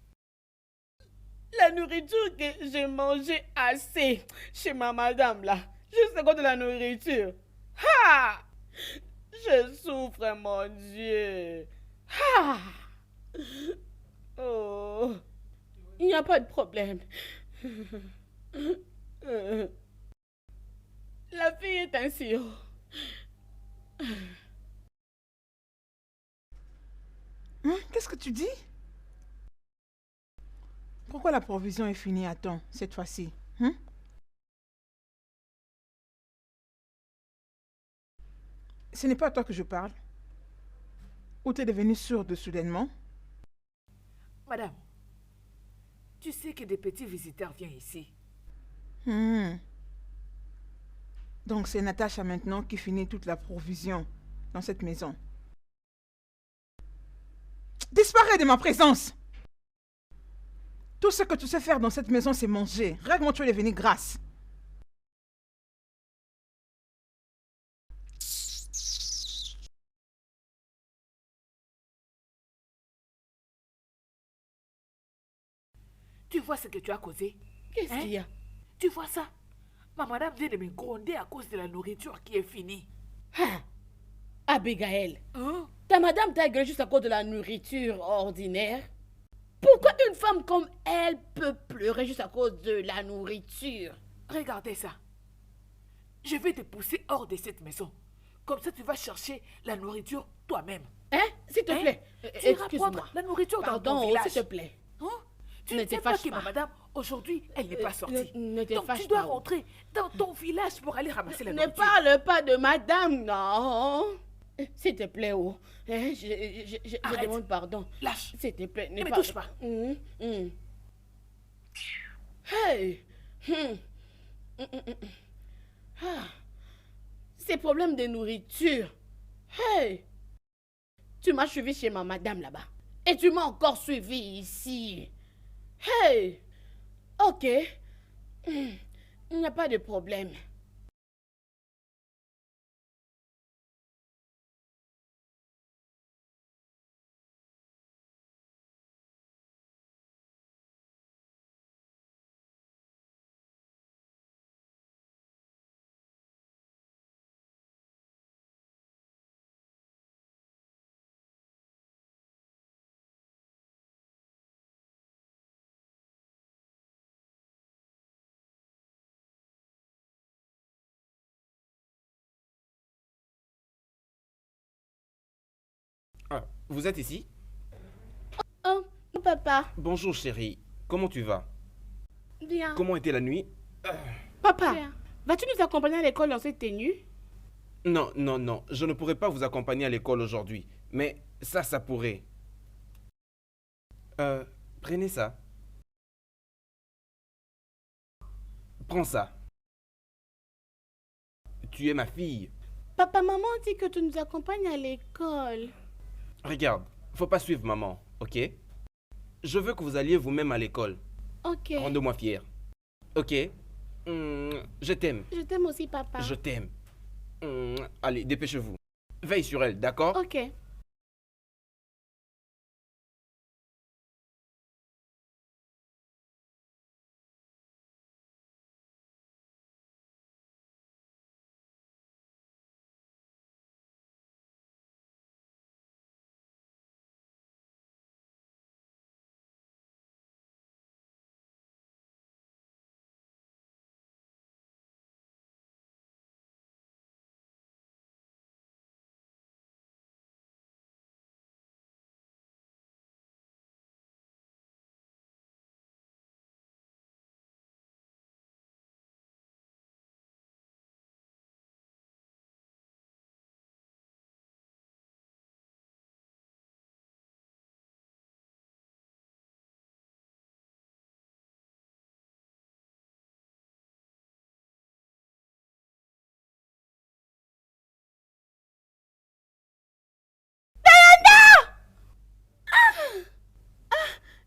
La nourriture que j'ai mangée assez chez ma madame là, juste à cause de la nourriture. Ha! Je souffre, mon Dieu. Ha! Oh, il n'y a pas de problème. La fille est ainsi. Qu'est-ce que tu dis? Pourquoi la provision est finie à temps, cette fois-ci? Ce n'est pas à toi que je parle. Ou t'es devenue sourde soudainement? Madame, tu sais que des petits visiteurs viennent ici. Donc c'est Natacha maintenant qui finit toute la provision dans cette maison. Disparais de ma présence! Tout ce que tu sais faire dans cette maison, c'est manger. Regarde comment tu es devenue grasse. Tu vois ce que tu as causé? Qu'est-ce qu'il y a? Tu vois ça? Ma madame vient de me gronder à cause de la nourriture qui est finie. Abigail, Hein? ta madame t'a gueulé juste à cause de la nourriture ordinaire? Pourquoi une femme comme elle peut pleurer juste à cause de la nourriture? Regardez ça. Je vais te pousser hors de cette maison. Comme ça, tu vas chercher la nourriture toi-même. S'il te plaît, Tu iras excuse-moi. prendre la nourriture dans ton Pardon, village. s'il te plaît. Hein? Tu Ne ne te sais pas fâche que ma pas. madame, aujourd'hui, elle n'est pas sortie. Ne te Donc fâche tu dois pas. rentrer dans ton village pour aller ramasser la Ne nourriture. parle pas de madame, non. S'il te plaît, je Arrête. demande pardon. Lâche. S'il te plaît, Ne me touche pas. Hey. Ces problèmes de nourriture. Hey. Tu m'as suivi chez ma madame là-bas. Et tu m'as encore suivi ici. Hey. Ok. Il n'y a pas de problème. Ah, vous êtes ici? papa. Bonjour chérie, comment tu vas? Bien. Comment était la nuit? Papa, Bien. vas-tu nous accompagner à l'école dans cette tenue? Non, non, non, je ne pourrais pas vous accompagner à l'école aujourd'hui. Mais ça pourrait. Prenez ça. Prends ça. Tu es ma fille. Papa, maman dit que tu nous accompagnes à l'école. Regarde, faut pas suivre maman, ok? Je veux que vous alliez vous-même à l'école. Ok. Rendez-moi fier. Ok? Je t'aime. Je t'aime aussi, papa. Je t'aime. Allez, dépêchez-vous. Veille sur elle, d'accord? Ok.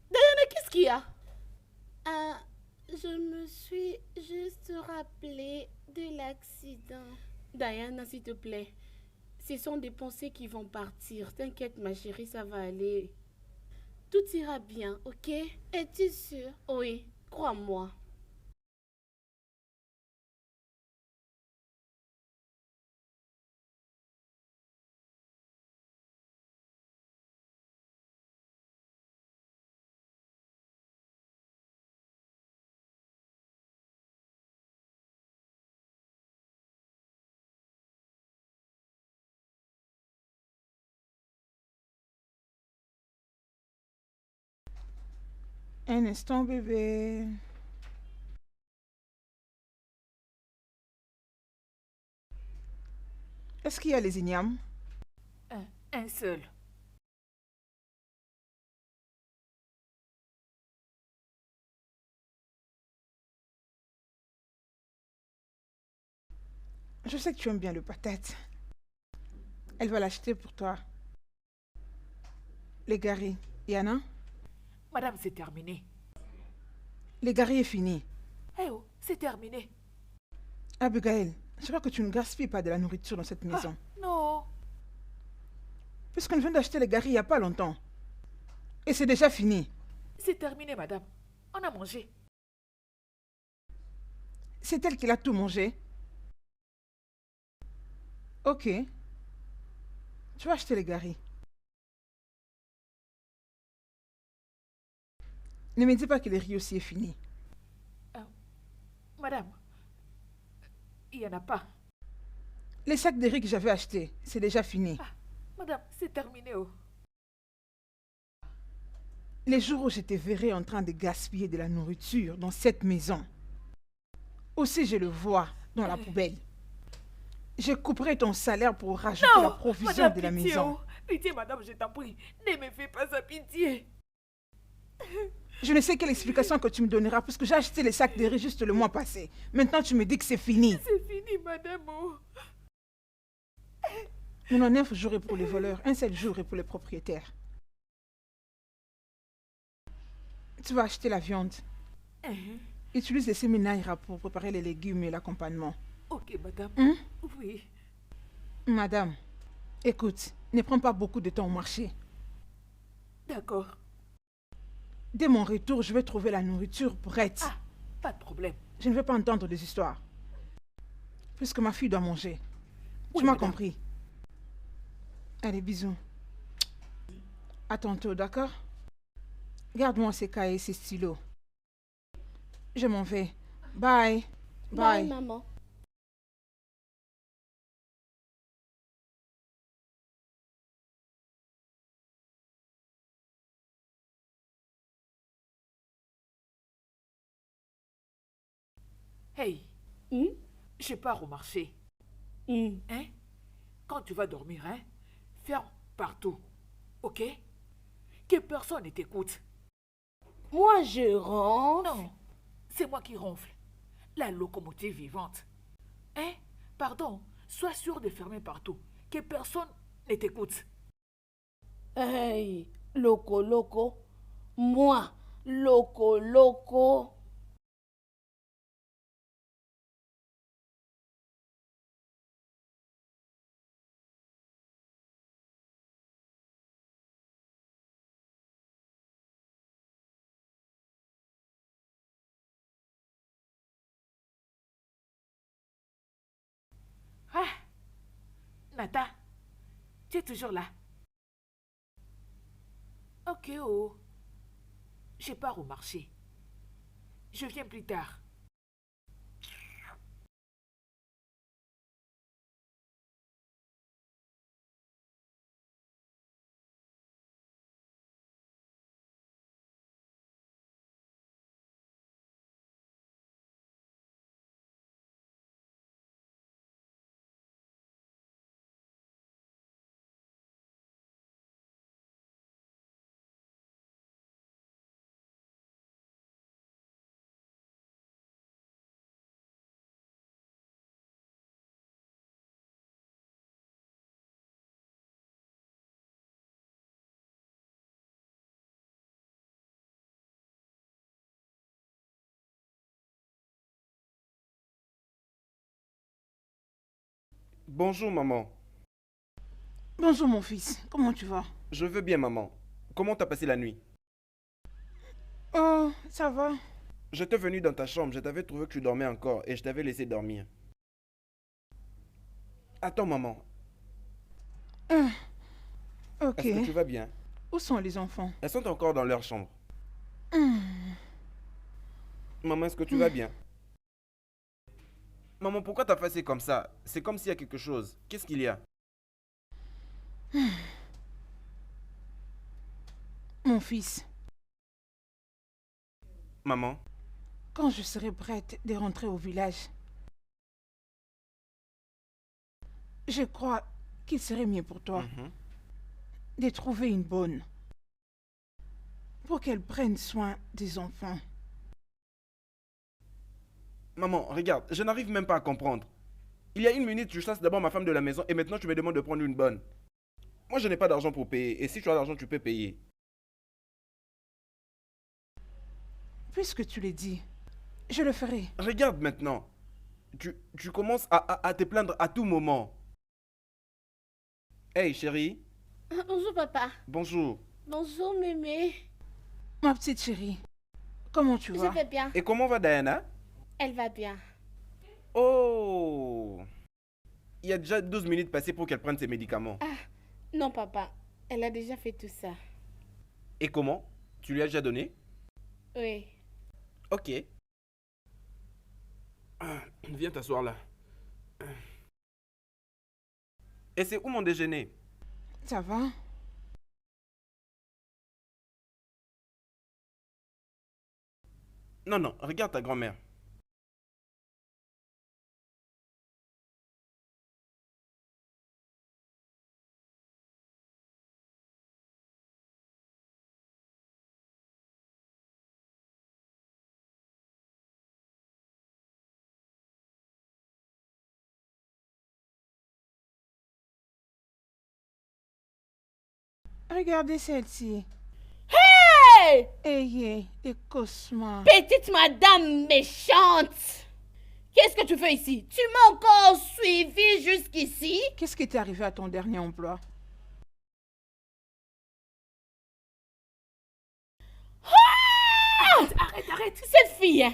Diana, qu'est-ce qu'il y a? Je me suis juste rappelé de l'accident. Diana, s'il te plaît. Ce sont des pensées qui vont partir. T'inquiète, ma chérie, ça va aller. Tout ira bien, ok? Es-tu sûre? Oui, crois-moi. Un instant, bébé. Est-ce qu'il y a les ignames? Un seul. Je sais que tu aimes bien le patate. Elle va l'acheter pour toi. Les garis, Yana? Madame, c'est terminé. Les garis est fini. Eh oh, c'est terminé. Abigail, je crois que tu ne gaspilles pas de la nourriture dans cette maison. Non. Puisqu'on vient d'acheter les garis il n'y a pas longtemps. Et c'est déjà fini. C'est terminé, madame. On a mangé. C'est elle qui l'a tout mangé. Ok. Tu vas acheter les garis. Ne me dis pas que les riz aussi est fini. Madame, il n'y en a pas. Les sacs de riz que j'avais achetés, c'est déjà fini. Madame, c'est terminé. Oh. Les jours où je te verrai en train de gaspiller de la nourriture dans cette maison, aussi je le vois dans la poubelle. Je couperai ton salaire pour rajouter la provision madame, de la pitié, maison. oh. Pitié, madame, je t'en prie. Ne me fais pas ça, pitié. Je ne sais quelle explication que tu me donneras puisque j'ai acheté les sacs de riz juste le mois passé. Maintenant tu me dis que c'est fini. C'est fini, madame. Oh. 9 jours est pour les voleurs, un seul jour est pour les propriétaires. Tu vas acheter la viande. Utilise les séminaires pour préparer les légumes et l'accompagnement. Ok, madame. Oui. Madame, écoute, ne prends pas beaucoup de temps au marché. D'accord. Dès mon retour, je vais trouver la nourriture prête. Pas de problème. Je ne vais pas entendre des histoires. Puisque ma fille doit manger. Oui, Tu m'as madame. compris? Allez, bisous. À tantôt, d'accord? Garde-moi ces cahiers et ces stylos. Je m'en vais. Bye. Bye, maman. Hey, Hmm? je pars au marché. Hmm. Hein? Quand tu vas dormir, hein, ferme partout. Ok? Que personne ne t'écoute. Moi, je rentre. Non, c'est moi qui ronfle. La locomotive vivante. Hein? Pardon, sois sûr de fermer partout. Que personne ne t'écoute. Hey, loco, loco. Moi, loco, loco. Ah, Nata, tu es toujours là. Ok, oh. Je pars au marché. Je viens plus tard. Bonjour, maman. Bonjour mon fils, comment tu vas? Je veux bien, maman. Comment t'as passé la nuit? Oh, ça va. J'étais venu dans ta chambre, je t'avais trouvé que tu dormais encore et je t'avais laissé dormir. Attends, maman. Ok. Est-ce que tu vas bien? Où sont les enfants? Elles sont encore dans leur chambre. Maman, est-ce que tu vas bien? Maman, pourquoi t'as fait comme ça? C'est comme s'il y a quelque chose. Qu'est-ce qu'il y a? Mon fils, Maman, quand je serai prête de rentrer au village, je crois qu'il serait mieux pour toi de trouver une bonne pour qu'elle prenne soin des enfants. Maman, regarde, je n'arrive même pas à comprendre. Il y a une minute, je chasse d'abord ma femme de la maison et maintenant tu me demandes de prendre une bonne. Moi, je n'ai pas d'argent pour payer et si tu as l'argent, tu peux payer. Puisque tu le dis, je le ferai. Regarde maintenant. Tu commences à te plaindre à tout moment. Hey, chérie. Bonjour, papa. Bonjour. Bonjour, mémé. Ma petite chérie, comment tu Je vas? vais bien. Et comment va Diana? Elle va bien. Oh! Il y a déjà 12 minutes passées pour qu'elle prenne ses médicaments. Ah, non, papa. Elle a déjà fait tout ça. Et comment? Tu lui as déjà donné? Oui. Ok. Viens t'asseoir là. Et c'est où mon déjeuner? Ça va? Non, non, regarde ta grand-mère. Regardez celle-ci. Hey! Ayez des cauchemars. Petite madame méchante! Qu'est-ce que tu fais ici? Tu m'as encore suivi jusqu'ici? Qu'est-ce qui t'est arrivé à ton dernier emploi? Arrête. Cette fille hein,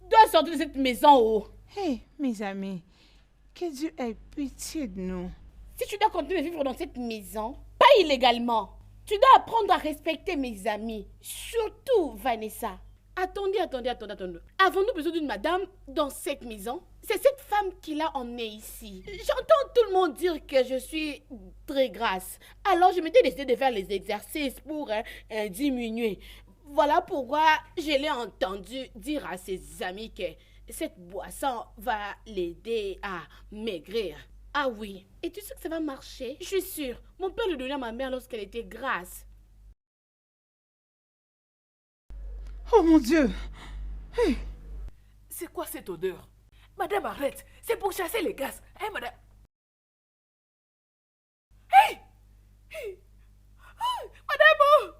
doit sortir de cette maison. Oh. Hé, mes amis, que Dieu ait pitié de nous. Si tu dois continuer de vivre dans cette maison, pas illégalement, tu dois apprendre à respecter mes amis. Surtout Vanessa. Attendez. Avons-nous besoin d'une madame dans cette maison? C'est cette femme qui l'a emmenée ici. J'entends tout le monde dire que je suis très grasse. Alors je m'étais décidé de faire les exercices pour diminuer. Voilà pourquoi je l'ai entendu dire à ses amis que Cette boisson va l'aider à maigrir. Ah oui. Et tu sais que ça va marcher? Je suis sûre. Mon père le donnait à ma mère lorsqu'elle était grasse. Oh mon Dieu! C'est quoi cette odeur? Madame, arrête. C'est pour chasser les gaz. Hein, madame? Hey! Hey! Ah, madame! Oh!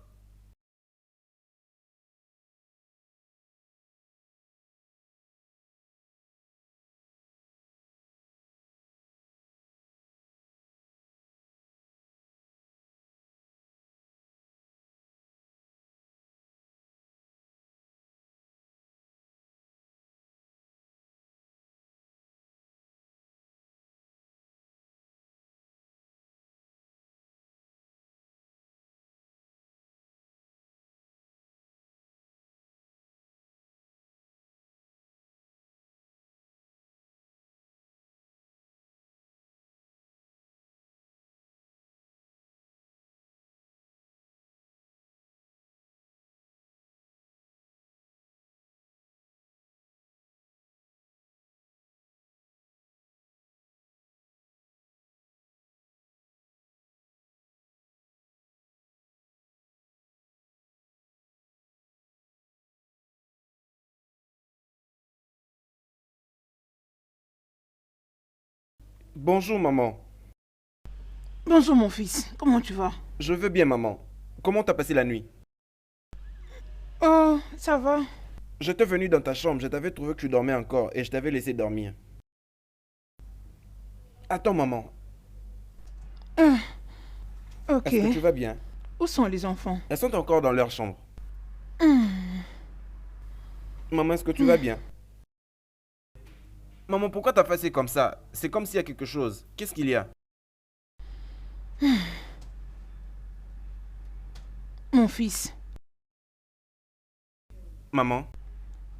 Bonjour, maman. Bonjour mon fils, comment tu vas? Je veux bien, maman. Comment t'as passé la nuit? Oh, ça va. J'étais venu dans ta chambre, je t'avais trouvé que tu dormais encore et je t'avais laissé dormir. Attends, maman. Ok. Est-ce que tu vas bien? Où sont les enfants? Elles sont encore dans leur chambre. Maman, est-ce que tu vas bien? Maman, pourquoi t'as fait comme ça? C'est comme s'il y a quelque chose. Qu'est-ce qu'il y a? Mon fils, Maman,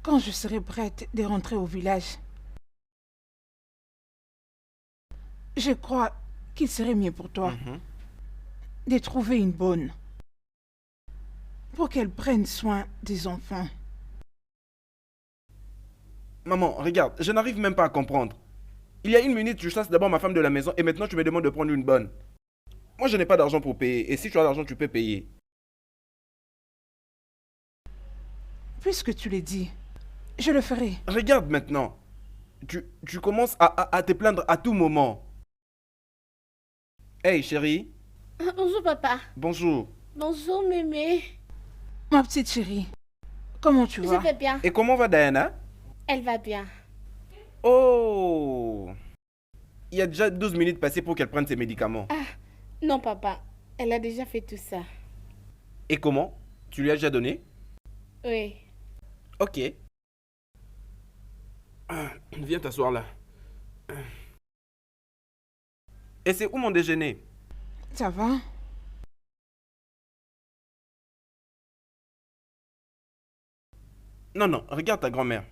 quand je serai prête de rentrer au village, je crois qu'il serait mieux pour toi de trouver une bonne pour qu'elle prenne soin des enfants. maman, regarde, je n'arrive même pas à comprendre. Il y a une minute, tu chasses d'abord ma femme de la maison et maintenant tu me demandes de prendre une bonne. Moi, je n'ai pas d'argent pour payer et si tu as l'argent, tu peux payer. Puisque tu l'as dit, je le ferai. Regarde maintenant. Tu commences à te plaindre à tout moment. Hey, chérie. Bonjour, papa. Bonjour. Bonjour, mémé. Ma petite chérie, comment tu Je vas? vais bien. Et comment va Diana? Elle va bien. Oh! Il y a déjà 12 minutes passées pour qu'elle prenne ses médicaments. Ah, non, papa. Elle a déjà fait tout ça. Et comment? Tu lui as déjà donné? Oui. Ok. Viens t'asseoir là. Et c'est où mon déjeuner? Ça va? Non, non, regarde ta grand-mère.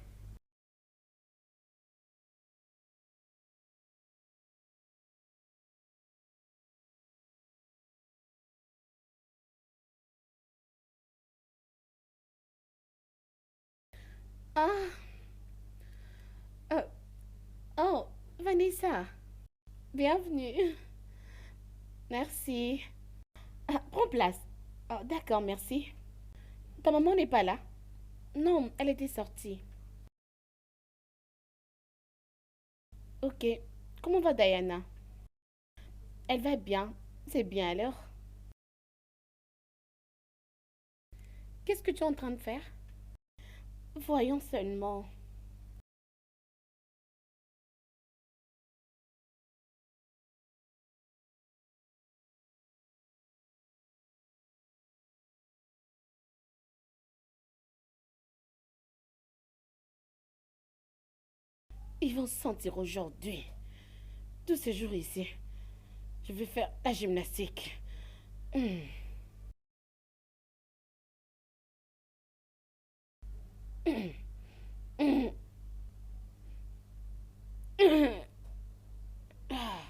Ah. Euh, oh, Vanessa. Bienvenue. Merci. Ah, prends place. Oh, d'accord, merci. Ta maman n'est pas là? Non, elle était sortie. Ok. Comment va Diana? Elle va bien. C'est bien alors. Qu'est-ce que tu es en train de faire? Voyons seulement. Ils vont se sentir aujourd'hui. Tous ces jours ici. Je vais faire la gymnastique. Hmm. Hmm. Hmm. Hmm. Ah.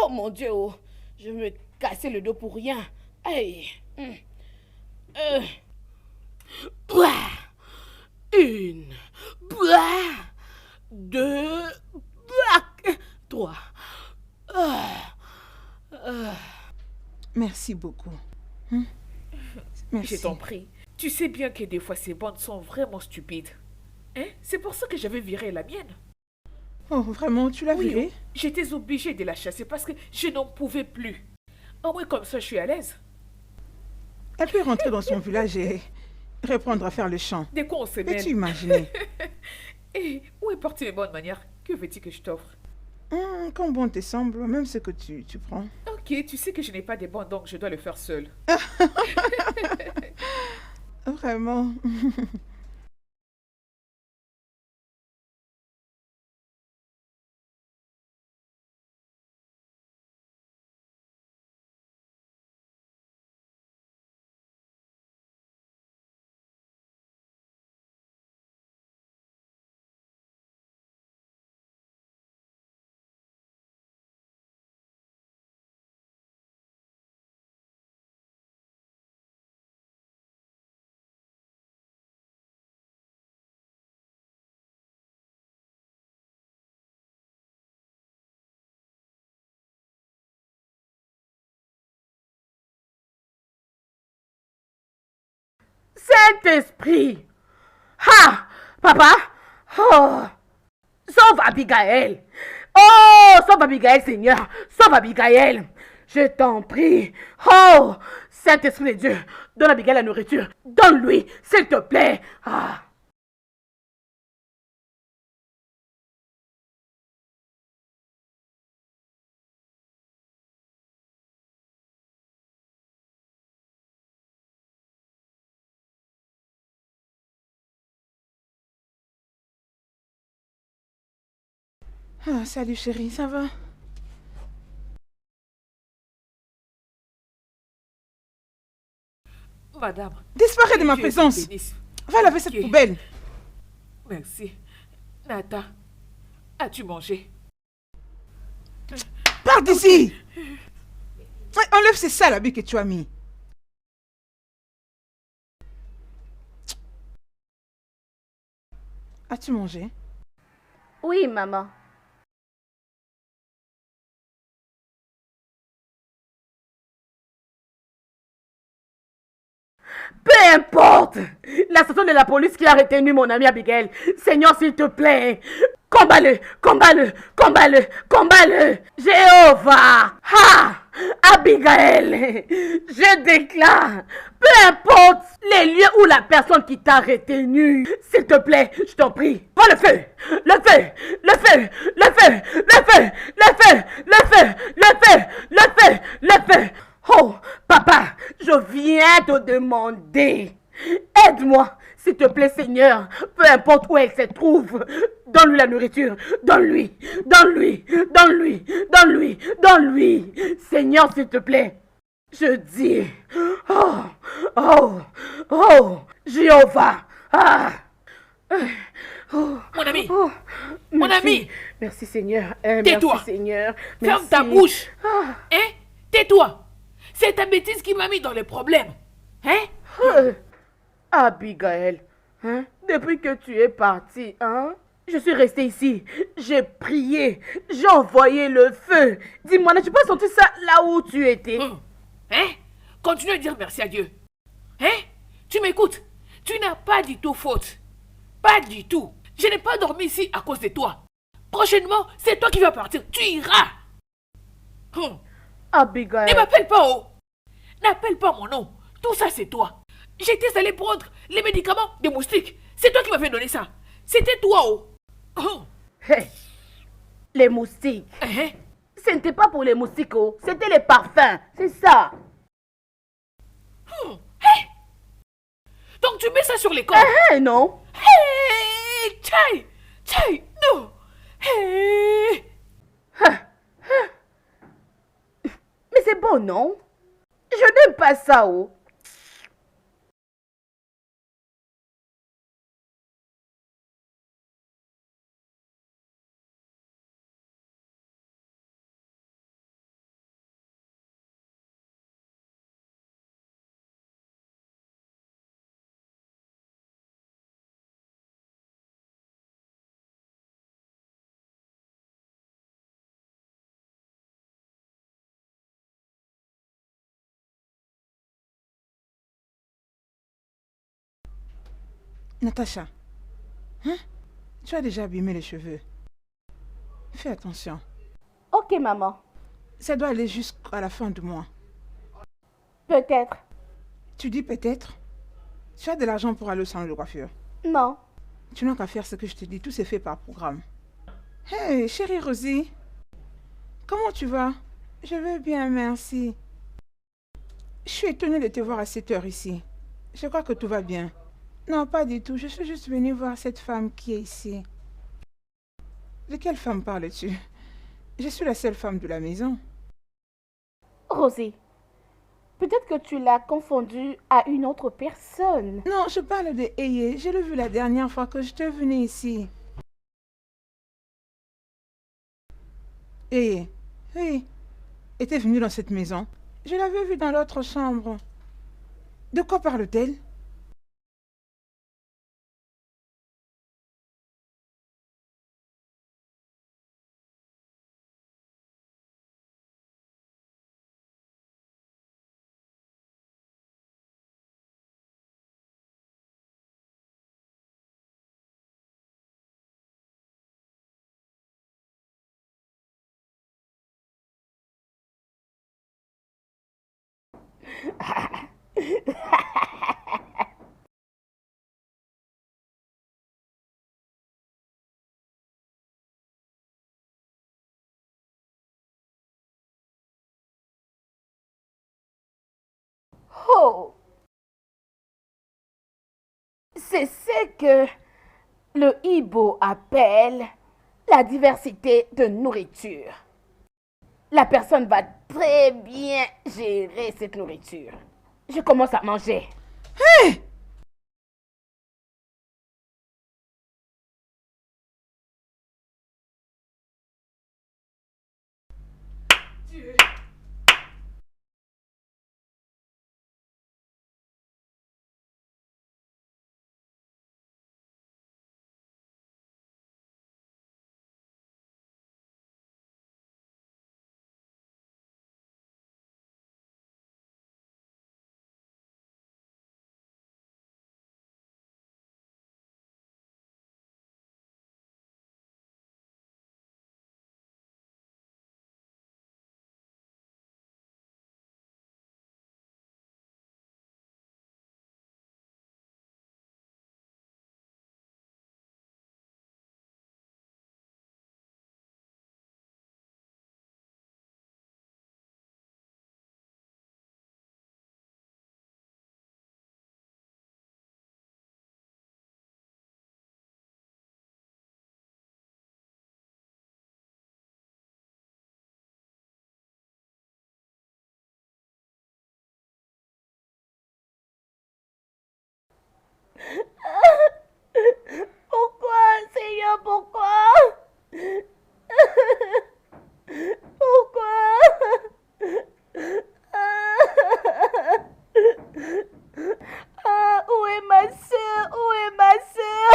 Oh mon Dieu, oh. Je vais me casser le dos pour rien. Aïe. Boah. 1, boah. 2, boah. 3. Merci beaucoup. Merci. Je t'en prie. Tu sais bien que des fois ces bandes sont vraiment stupides. Hein? C'est pour ça que j'avais viré la mienne. Oh, vraiment, tu l'as Oui, virée? j'étais obligée de la chasser parce que je n'en pouvais plus. Au moins comme ça, je suis à l'aise. Elle peut rentrer dans son village et reprendre à faire le chant. Dès qu'on se Peux-tu mêle. imaginer? Et où est partie mes bonnes manières? Que veux-tu que je t'offre? Quand bon te semble, même ce que tu prends. Ok, tu sais que je n'ai pas de bandes, donc je dois le faire seule. Vraiment. Saint-Esprit. Ha! Papa? Oh! Sauve Abigail. Oh! Sauve Abigail, Seigneur. Sauve Abigail. Je t'en prie. Oh! Saint-Esprit de Dieu, donne Abigail la nourriture. Donne-lui, s'il te plaît. Ah! Salut chérie, ça va? Madame. Disparais de ma Dieu te présence. bénisse. Va laver cette Ok. poubelle. Merci. Nata, as-tu mangé? Pars d'ici. Ouais, enlève ces sales habits que tu as mis. As-tu mangé? Oui, maman. Peu importe. La station de la police qui a retenu mon ami Abigail. Seigneur, s'il te plaît. Combat-le, combat-le, combat-le, combat-le. Jéhovah. Ha! Abigail. Je déclare. Peu importe les lieux où la personne qui t'a retenu. S'il te plaît, je t'en prie. Prends le feu. Le feu. Le feu. Le feu. Le feu. Le feu. Le feu. Le feu. Le feu. Le feu. Oh, papa, je viens te demander. Aide-moi, s'il te plaît, Seigneur. Peu importe où elle se trouve. Donne-lui la nourriture. Donne-lui. Donne-lui. Donne-lui. Donne-lui. Donne-lui. Seigneur, s'il te plaît. Je dis. Oh, oh, oh, Jéhovah. Ah. Oh, Mon ami. oh, Mon merci. ami. Merci, Seigneur. Tais-toi. Merci, Seigneur. Ferme ta Merci. bouche. Ah. Hein? Tais-toi. C'est ta bêtise qui m'a mis dans les problèmes. Hein? Abigail, hein? Depuis que tu es partie, hein? Je suis restée ici. J'ai prié. J'ai envoyé le feu. Dis-moi, n'as-tu pas senti ça là où tu étais? Hein? Continue à dire merci à Dieu. Hein? Tu m'écoutes? Tu n'as pas du tout faute. Pas du tout. Je n'ai pas dormi ici à cause de toi. Prochainement, c'est toi qui vas partir. Tu iras. Abigail. Ne m'appelle pas, oh. N'appelle pas mon nom. Tout ça, c'est toi. J'étais allé prendre les médicaments des moustiques. C'est toi qui m'avais donné ça. C'était toi, oh. Hey, les moustiques. Hein? Ce n'était pas pour les moustiques, oh. C'était les parfums. C'est ça. Hey! Donc tu mets ça sur les corps. Non. Hey! Tchai! Tchai! Non! Hey! Mais c'est bon, non? Je n'aime pas ça, oh. Natacha, hein? Tu as déjà abîmé les cheveux. Fais attention. Ok, maman. Ça doit aller jusqu'à la fin du mois. Peut-être. Tu dis peut-être? Tu as de l'argent pour aller au salon de coiffure? Non. Tu n'as qu'à faire ce que je te dis, tout c'est fait par programme. Hey, chérie Rosie. Comment tu vas? Je vais bien, merci. Je suis étonnée de te voir à cette heure ici. Je crois que tout va bien. Non, pas du tout. Je suis juste venue voir cette femme qui est ici. De quelle femme parles-tu? Je suis la seule femme de la maison. Rosie, peut-être que tu l'as confondue à une autre personne. Non, je parle de Eye. Je l'ai vu la dernière fois que j'étais venue ici. Eye, oui, était venue dans cette maison. Je l'avais vue dans l'autre chambre. De quoi parle-t-elle? Oh! C'est ce que le Igbo appelle la diversité de nourriture. La personne va très bien gérer cette nourriture. Je commence à manger. Hé! Pourquoi, Seigneur, pourquoi? Pourquoi? Où est ma sœur? Où est ma sœur?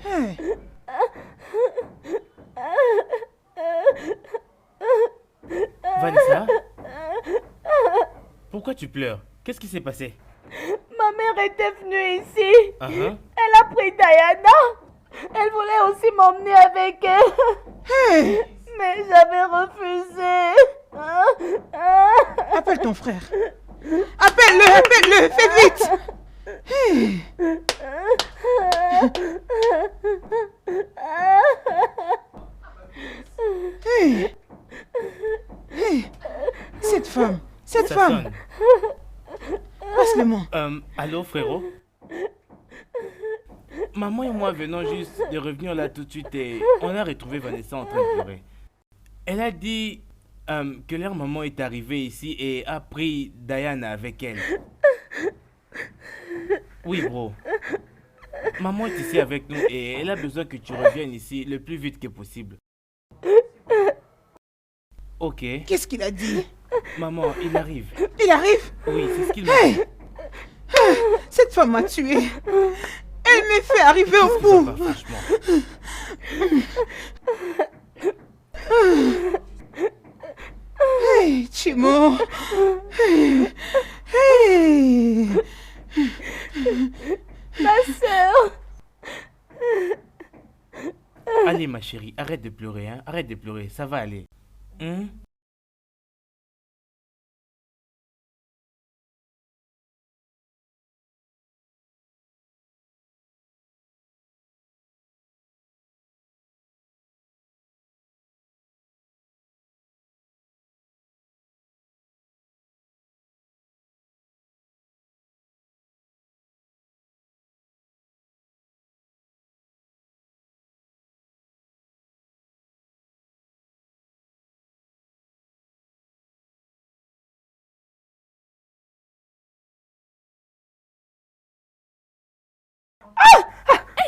Hey! Vanessa? Pourquoi tu pleures? Qu'est-ce qui s'est passé? Ma mère était venue ici. Uh-huh. Elle a pris Diana. Elle voulait aussi m'emmener avec elle. Hey! Mais j'avais refusé. Appelle ton frère. Appelle-le, fais vite. Hey! Hey! Hey! Cette femme. Ça sonne. Passe-le-moi. Allô, frérot? Maman et moi venons juste de revenir là tout de suite et on a retrouvé Vanessa en train de pleurer. Elle a dit que leur maman est arrivée ici et a pris Diana avec elle. Oui, bro. Maman est ici avec nous et elle a besoin que tu reviennes ici le plus vite que possible. Ok. Qu'est-ce qu'il a dit? Maman, il arrive. Il arrive? Oui, c'est ce qu'il m'a dit. Hey! Cette femme m'a tué. Elle m'a fait arriver au Ça bout. va, franchement. Hey, Chimo. Hey. Ma sœur. Allez, ma chérie, arrête de pleurer, hein. Arrête de pleurer, ça va aller. Hein?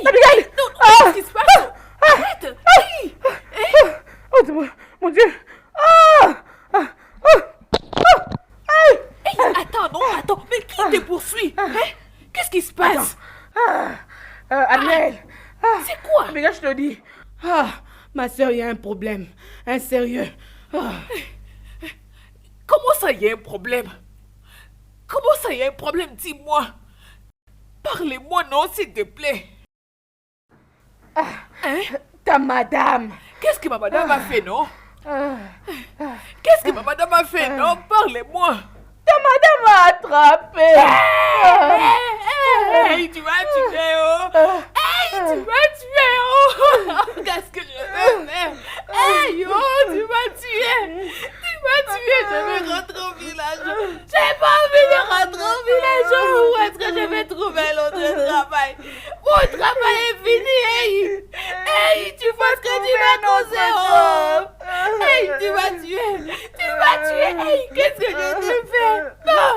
Abigail! Non, qu'est-ce qui se passe? Arrête! Hey! Hey! Oh, mon Dieu. Hey, attends, mais qui te poursuit? Hein? Qu'est-ce qui se passe? Ariel. C'est quoi? Abigail, je te dis. Ma sœur, il y a un problème. Un sérieux. Comment ça, y a un problème? Comment ça, y a un problème? Dis-moi. Parlez-moi, non, s'il te plaît. Hein? Ta madame. Qu'est-ce que ma madame a fait, non? Qu'est-ce que ma madame a fait, non? Parlez-moi. Ta madame m'a attrapé. Hey, tu m'as tué, oh! Hey, tu m'as tué, oh! Qu'est-ce que je vais faire? Hey, oh, tu m'as tué! Tu m'as tué, je vais rentrer au village. J'ai pas envie de rentrer au village. Où est-ce que je vais trouver l'autre travail? Mon travail est fini, hey! Hey, tu penses que tu vas causer, oh! Hey, tu m'as tué! Tu m'as tué! Hey, qu'est-ce que je te fais? Non!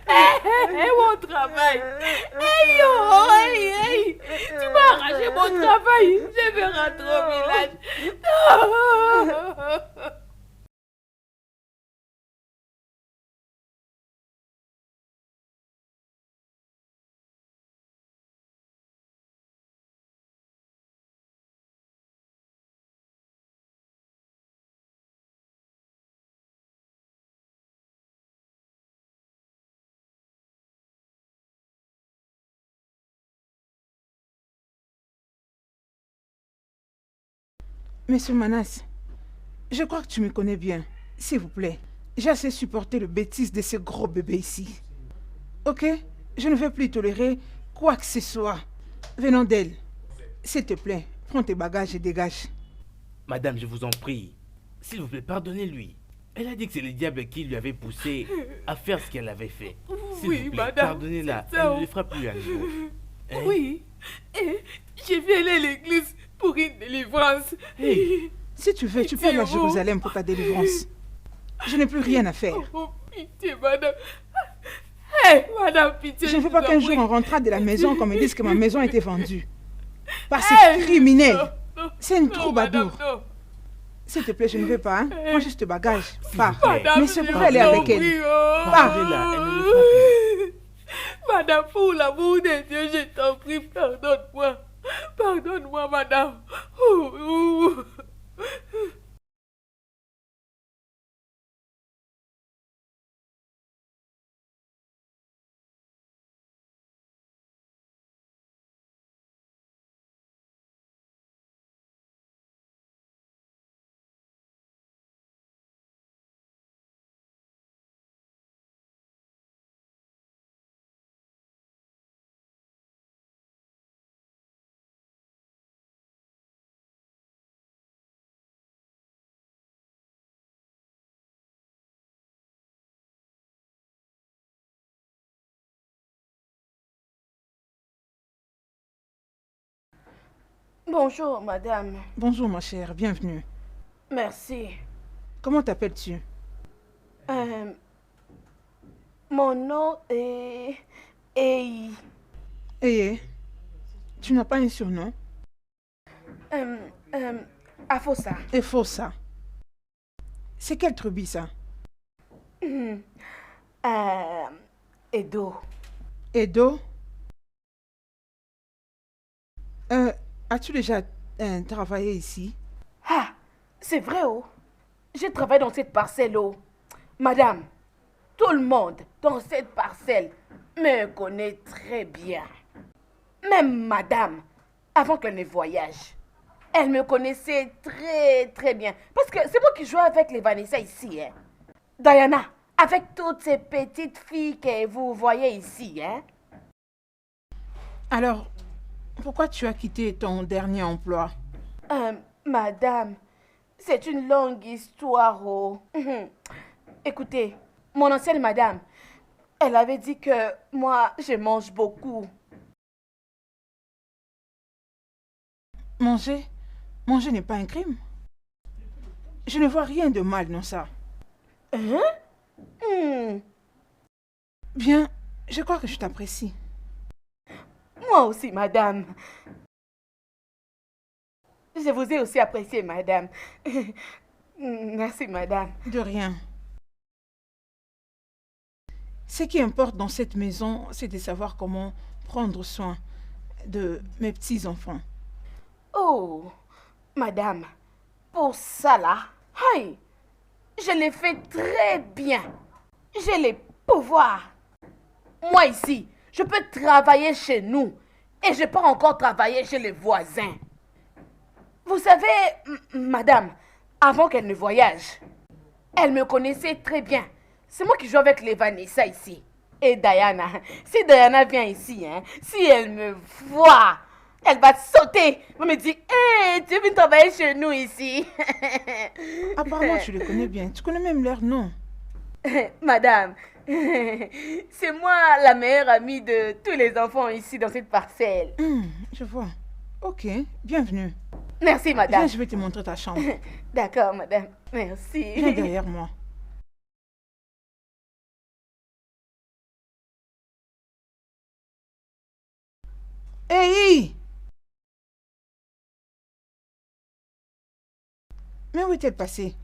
Hey, mon travail! Hey, oh, hey! Tu m'as arraché mon travail! Je vais rentrer au village! Non! Monsieur Manas, je crois que tu me connais bien. S'il vous plaît, j'ai assez supporté le bêtise de ce gros bébé ici. Ok? Je ne vais plus tolérer quoi que ce soit venant d'elle. S'il te plaît, prends tes bagages et dégage. Madame, je vous en prie. S'il vous plaît, pardonnez-lui. Elle a dit que c'est le diable qui lui avait poussé à faire ce qu'elle avait fait. S'il Oui, vous plaît, madame, pardonnez-la. c'est Elle ça. ne le fera plus à nouveau. Hein? Oui, et je vais aller à l'église pour une délivrance. Hey, si tu veux, tu peux aller à Jérusalem pour ta délivrance. Je n'ai plus rien à faire. Oh, pitié, madame. Hey, madame, pitié. Je ne veux vous pas en qu'un jour prie. on rentre de la maison qu'on me dise que ma maison a été vendue. Par ces Hey, criminels. non, C'est une non, troubadour. madame, non. S'il te plaît, je ne veux pas. Hein? Prends juste tes bagages. Pars. Madame, Mais c'est je pour aller vous en avec elle. prie, oh. Pardonnez-la, elle ne le fera plus. Madame, pour l'amour de Dieu, je t'en prie, pardonne-moi. Pardonne-moi, madame. Oh, oh. Bonjour, madame. Bonjour, ma chère. Bienvenue. Merci. Comment t'appelles-tu? Mon nom est... Ei. Eh, tu n'as pas un surnom? Afosa. Et Fossa. C'est quelle tribu, ça? Edo. Edo? As-tu déjà travaillé ici? Ah, c'est vrai, oh. Je travaille dans cette parcelle. Oh. Madame, tout le monde dans cette parcelle me connaît très bien. Même madame, avant qu'elle ne voyage, elle me connaissait très bien. Parce que c'est moi qui jouais avec les Vanessa ici. Hein. Diana, avec toutes ces petites filles que vous voyez ici. Hein. Alors, pourquoi tu as quitté ton dernier emploi? Madame, c'est une longue histoire. Oh. Écoutez, mon ancienne madame, elle avait dit que moi, je mange beaucoup. Manger? Manger n'est pas un crime. Je ne vois rien de mal dans ça. Hein? Bien, je crois que je t'apprécie. Moi aussi, madame. Je vous ai aussi apprécié, madame. Merci, madame. De rien. Ce qui importe dans cette maison, c'est de savoir comment prendre soin de mes petits-enfants. Oh, madame, pour ça là, hey, je l'ai fait très bien. J'ai les pouvoirs. Moi ici, je peux travailler chez nous et je peux encore travailler chez les voisins. Vous savez, madame, avant qu'elle ne voyage, elle me connaissait très bien. C'est moi qui joue avec les Vanessa ici. Et Diana, si Diana vient ici, hein, si elle me voit, elle va sauter. Elle me dit, hey, tu viens travailler chez nous ici. Apparemment, tu les connais bien. Tu connais même leur nom. Madame, c'est moi la meilleure amie de tous les enfants ici dans cette parcelle. Je vois. Ok, bienvenue. Merci, madame. Viens, je vais te montrer ta chambre. D'accord, madame. Merci. Viens derrière moi. Hey! Mais où est-elle passée?